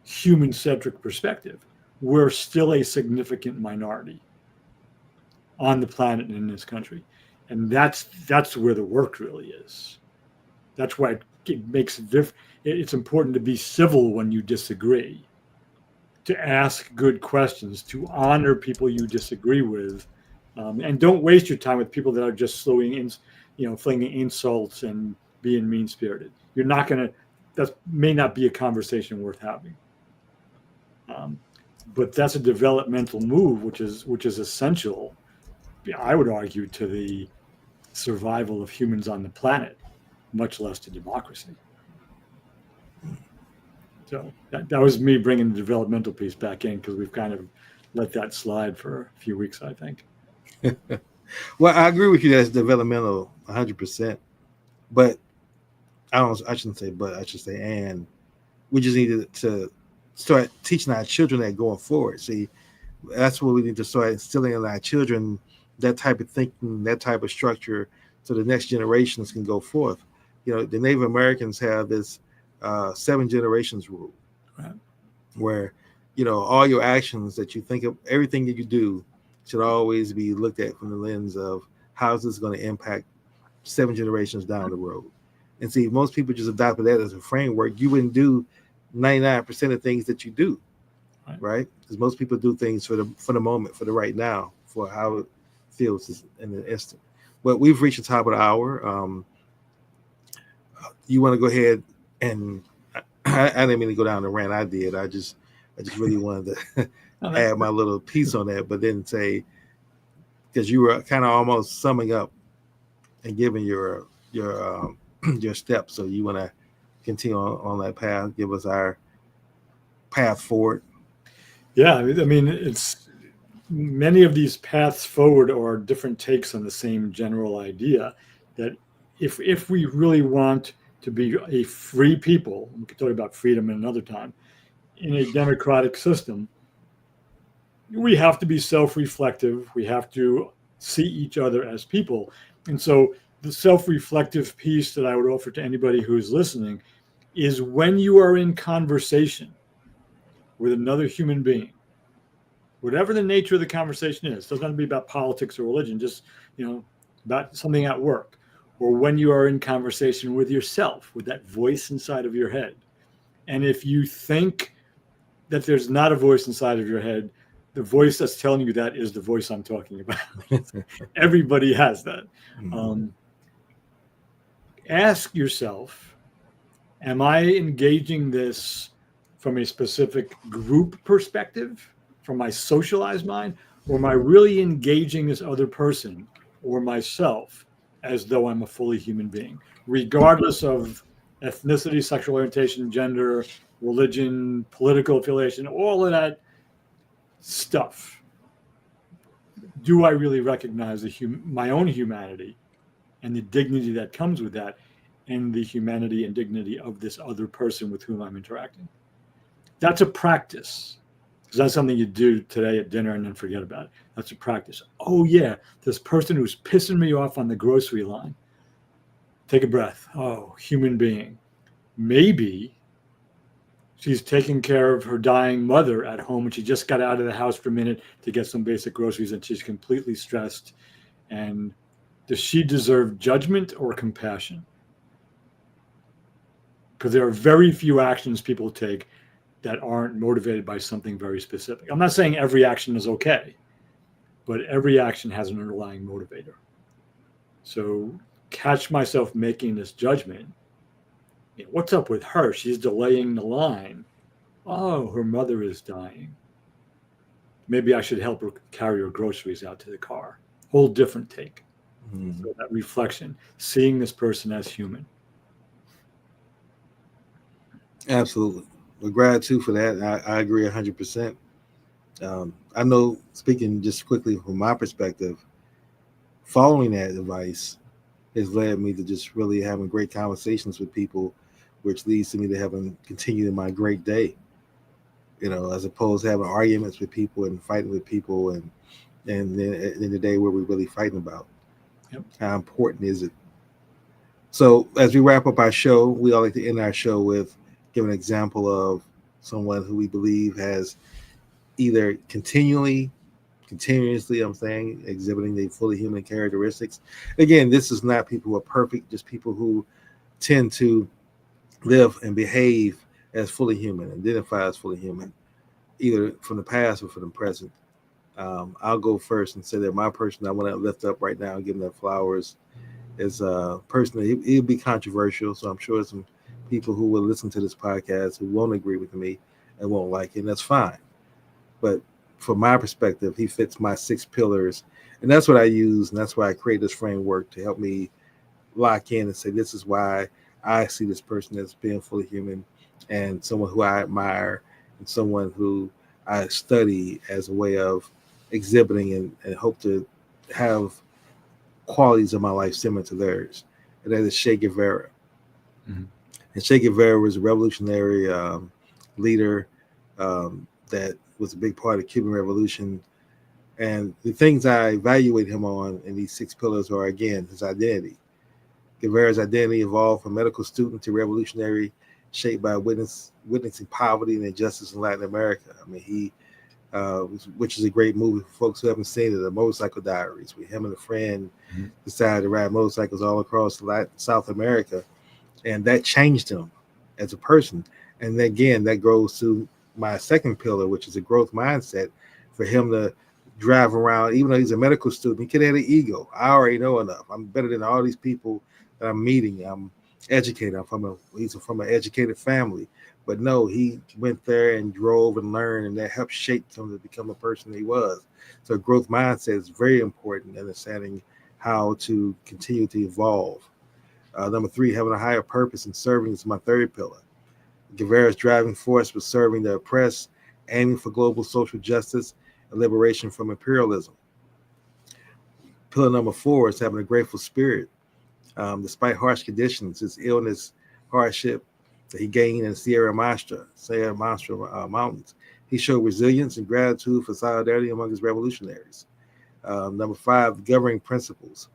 human-centric perspective, we're still a significant minority on the planet and in this country. And that's where the work really is. That's why it makes it's important to be civil when you disagree, to ask good questions, to honor people you disagree with, and don't waste your time with people that are just flinging insults and being mean-spirited. You're not going to. That may not be a conversation worth having. But that's a developmental move, which is essential, I would argue, to the survival of humans on the planet, much less to democracy. So that was me bringing the developmental piece back in, because we've kind of let that slide for a few weeks, I think. Well, I agree with you. That's developmental 100%. But I shouldn't say but, I should say and. We just need to start teaching our children that going forward. See, that's what we need to start instilling in our children, that type of thinking, that type of structure, so the next generations can go forth. The Native Americans have this 7 generations rule, right, where, all your actions that you think of, everything that you do should always be looked at from the lens of how is this going to impact 7 generations down the road. And see, most people just adopted that as a framework. You wouldn't do 99% of things that you do, right? Because most people do things for the moment, for the right now, for how it feels in an instant. But we've reached the top of the hour. You want to go ahead and I didn't mean to go down the rant. I did. I just really wanted to add my little piece on that, but then say, because you were kind of almost summing up and giving your steps. So you want to continue on that path, give us our path forward. Yeah, I mean, it's many of these paths forward are different takes on the same general idea, that if we really want to be a free people, we could talk about freedom in another time, in a democratic system, we have to be self-reflective. We have to see each other as people. And so the self-reflective piece that I would offer to anybody who's listening is when you are in conversation with another human being, whatever the nature of the conversation is, it doesn't have to be about politics or religion, just, about something at work, or when you are in conversation with yourself, with that voice inside of your head. And if you think that there's not a voice inside of your head, the voice that's telling you that is the voice I'm talking about. Everybody has that. Ask yourself, am I engaging this from a specific group perspective, from my socialized mind, or am I really engaging this other person or myself as though I'm a fully human being, regardless of ethnicity, sexual orientation, gender, religion, political affiliation, all of that stuff? Do I really recognize my own humanity and the dignity that comes with that, and the humanity and dignity of this other person with whom I'm interacting? That's a practice. It's not something you do today at dinner and then forget about it. That's a practice. Oh yeah, this person who's pissing me off on the grocery line. Take a breath. Oh, human being. Maybe she's taking care of her dying mother at home and she just got out of the house for a minute to get some basic groceries and she's completely stressed. And does she deserve judgment or compassion? Because there are very few actions people take that aren't motivated by something very specific. I'm not saying every action is okay, but every action has an underlying motivator. So catch myself making this judgment. What's up with her? She's delaying the line. Oh, her mother is dying. Maybe I should help her carry her groceries out to the car. Whole different take. So that reflection, seeing this person as human. Absolutely. Well, gratitude for that. I agree 100%. I know, speaking just quickly from my perspective, following that advice has led me to just really having great conversations with people, which leads to me to having continued in my great day, as opposed to having arguments with people and fighting with people and then in the day where we're really fighting about. Yep. How important is it? So as we wrap up our show, we all like to end our show with giving an example of someone who we believe has either continuously exhibiting the fully human characteristics. Again, this is not people who are perfect, just people who tend to live and behave as fully human, identify as fully human, either from the past or from the present. I'll go first and say that my person I want to lift up right now and give them their flowers is a person that he'll be controversial, so I'm sure some people who will listen to this podcast who won't agree with me and won't like it, and that's fine. But from my perspective, he fits my 6 pillars, and that's what I use, and that's why I create this framework to help me lock in and say this is why I see this person as being fully human and someone who I admire and someone who I study as a way of exhibiting and hope to have qualities of my life similar to theirs. And that is Che Guevara. Mm-hmm. And Che Guevara was a revolutionary leader that was a big part of the Cuban Revolution. And the things I evaluate him on in these 6 pillars are, again, his identity. Guevara's identity evolved from medical student to revolutionary, shaped by witnessing poverty and injustice in Latin America. I mean, he, which is a great movie for folks who haven't seen it, The Motorcycle Diaries, where him and a friend decided to ride motorcycles all across South America. And that changed him as a person. And again, that goes to my 2nd pillar, which is a growth mindset, for him to drive around, even though he's a medical student, he could have an ego. I already know enough. I'm better than all these people that I'm meeting. I'm educated. He's from an educated family. But no, he went there and drove and learned, and that helped shape him to become a person he was. So growth mindset is very important, understanding how to continue to evolve. Number 3, having a higher purpose and serving is my 3rd pillar. Guevara's driving force was serving the oppressed, aiming for global social justice and liberation from imperialism. Pillar number 4 is having a grateful spirit. Despite harsh conditions, his illness, hardship that he gained in Sierra Maestra Mountains, he showed resilience and gratitude for solidarity among his revolutionaries. Number 5, governing principles.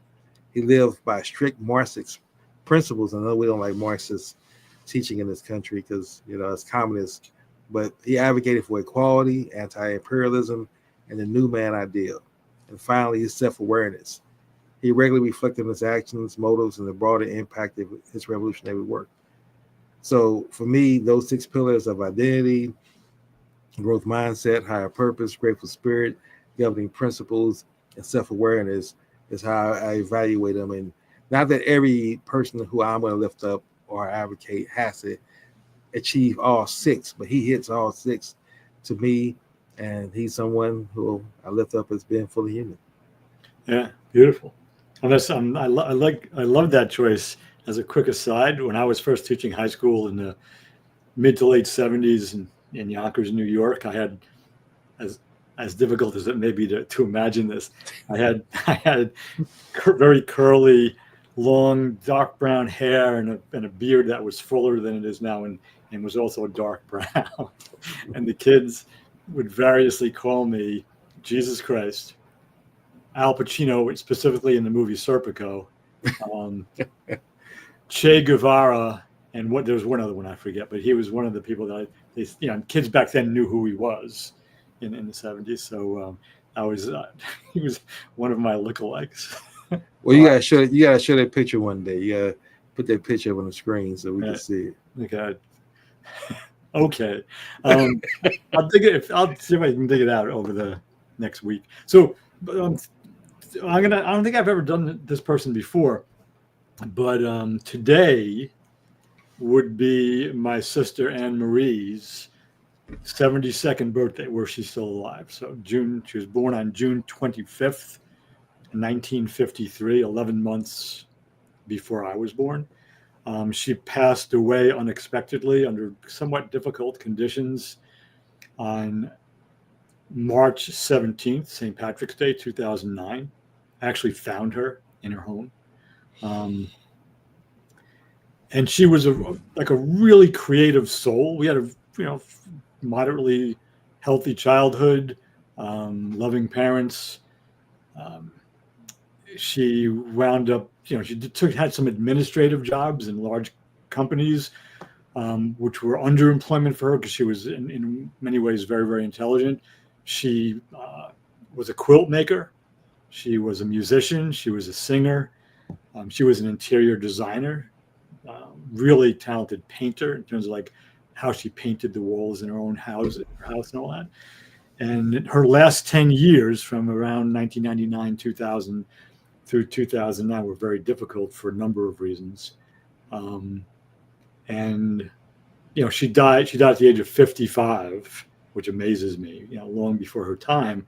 He lived by strict Marxist principles. I know we don't like Marxist teaching in this country because, it's communist, but he advocated for equality, anti-imperialism, and the new man ideal. And finally, his self-awareness. He regularly reflected on his actions, motives, and the broader impact of his revolutionary work. So for me, those 6 pillars of identity, growth mindset, higher purpose, grateful spirit, governing principles, and self-awareness is how I evaluate them. And not that every person who I'm going to lift up or advocate has to achieve all 6, but he hits all 6 to me, and he's someone who I lift up as being fully human. Yeah, beautiful. I love that choice. As a quick aside, when I was first teaching high school in the mid to late 70s in Yonkers, New York, I had, as difficult as it may be to imagine this, I had very curly, long, dark brown hair and a beard that was fuller than it is now, and was also dark brown. And the kids would variously call me Jesus Christ, Al Pacino, specifically in the movie Serpico, Che Guevara, and there was one other one I forget, but he was one of the people that kids back then knew who he was in the 70s. So he was one of my lookalikes. Well, you gotta show that picture one day. You gotta put that picture up on the screen so we can see it. Okay. I'll see if I can dig it out over the next week. So I don't think I've ever done this person before, but today would be my sister Anne Marie's 72nd birthday, where she's still alive. So she was born on June 25th, 1953, 11 months before I was born. She passed away unexpectedly under somewhat difficult conditions on March 17th, St. Patrick's Day, 2009. I actually found her in her home. And she was a really creative soul. We had a moderately healthy childhood, loving parents. She wound up, she had some administrative jobs in large companies, which were underemployment for her because she was in many ways very, very intelligent. She was a quilt maker. She was a musician. She was a singer. She was an interior designer, really talented painter in terms of how she painted the walls in her own house and all that. And her last 10 years, from around 1999, 2000 through 2009, were very difficult for a number of reasons. And she died at the age of 55, which amazes me, long before her time.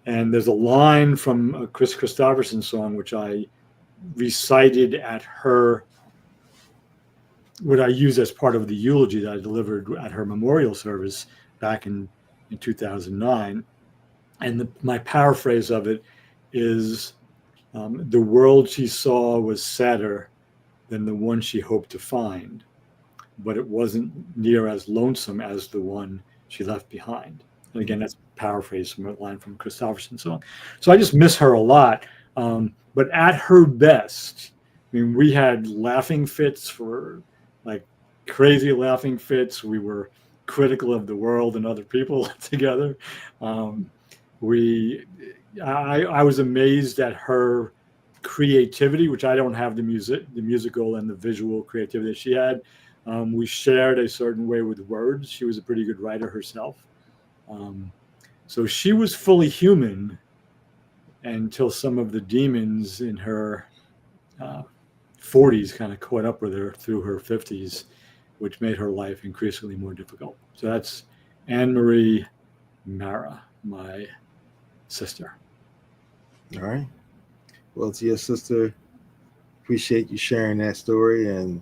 And there's a line from a Chris Christopherson song, which I recited at what I used as part of the eulogy that I delivered at her memorial service back in 2009. And my paraphrase of it is, the world she saw was sadder than the one she hoped to find, but it wasn't near as lonesome as the one she left behind. And again, that's paraphrased from a line from Christopherson's song. So I just miss her a lot. But at her best, we had laughing fits crazy laughing fits. We were critical of the world and other people together. I was amazed at her creativity, which I don't have the musical and the visual creativity that she had. We shared a certain way with words. She was a pretty good writer herself. So she was fully human until some of the demons in her 40s kind of caught up with her through her 50s, which made her life increasingly more difficult. So that's Anne Marie Mara, my sister. All right. Well, to your sister, appreciate you sharing that story, and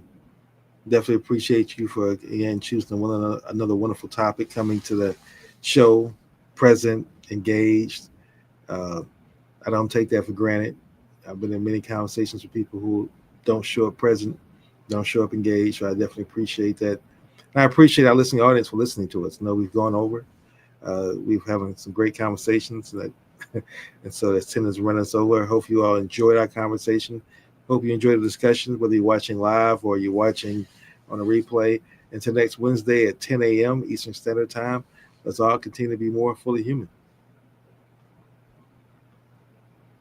definitely appreciate you for, again, choosing another wonderful topic, coming to the show, present, engaged. I don't take that for granted. I've been in many conversations with people who don't show up present, don't show up engaged. So I definitely appreciate that. And I appreciate our listening audience for listening to us. I know we've gone over. We've having some great conversations, and so that's tending to run us over. I hope you all enjoyed our conversation. Hope you enjoyed the discussion, whether you're watching live or you're watching on a replay. Until next Wednesday at 10 a.m. Eastern Standard Time, let's all continue to be more fully human.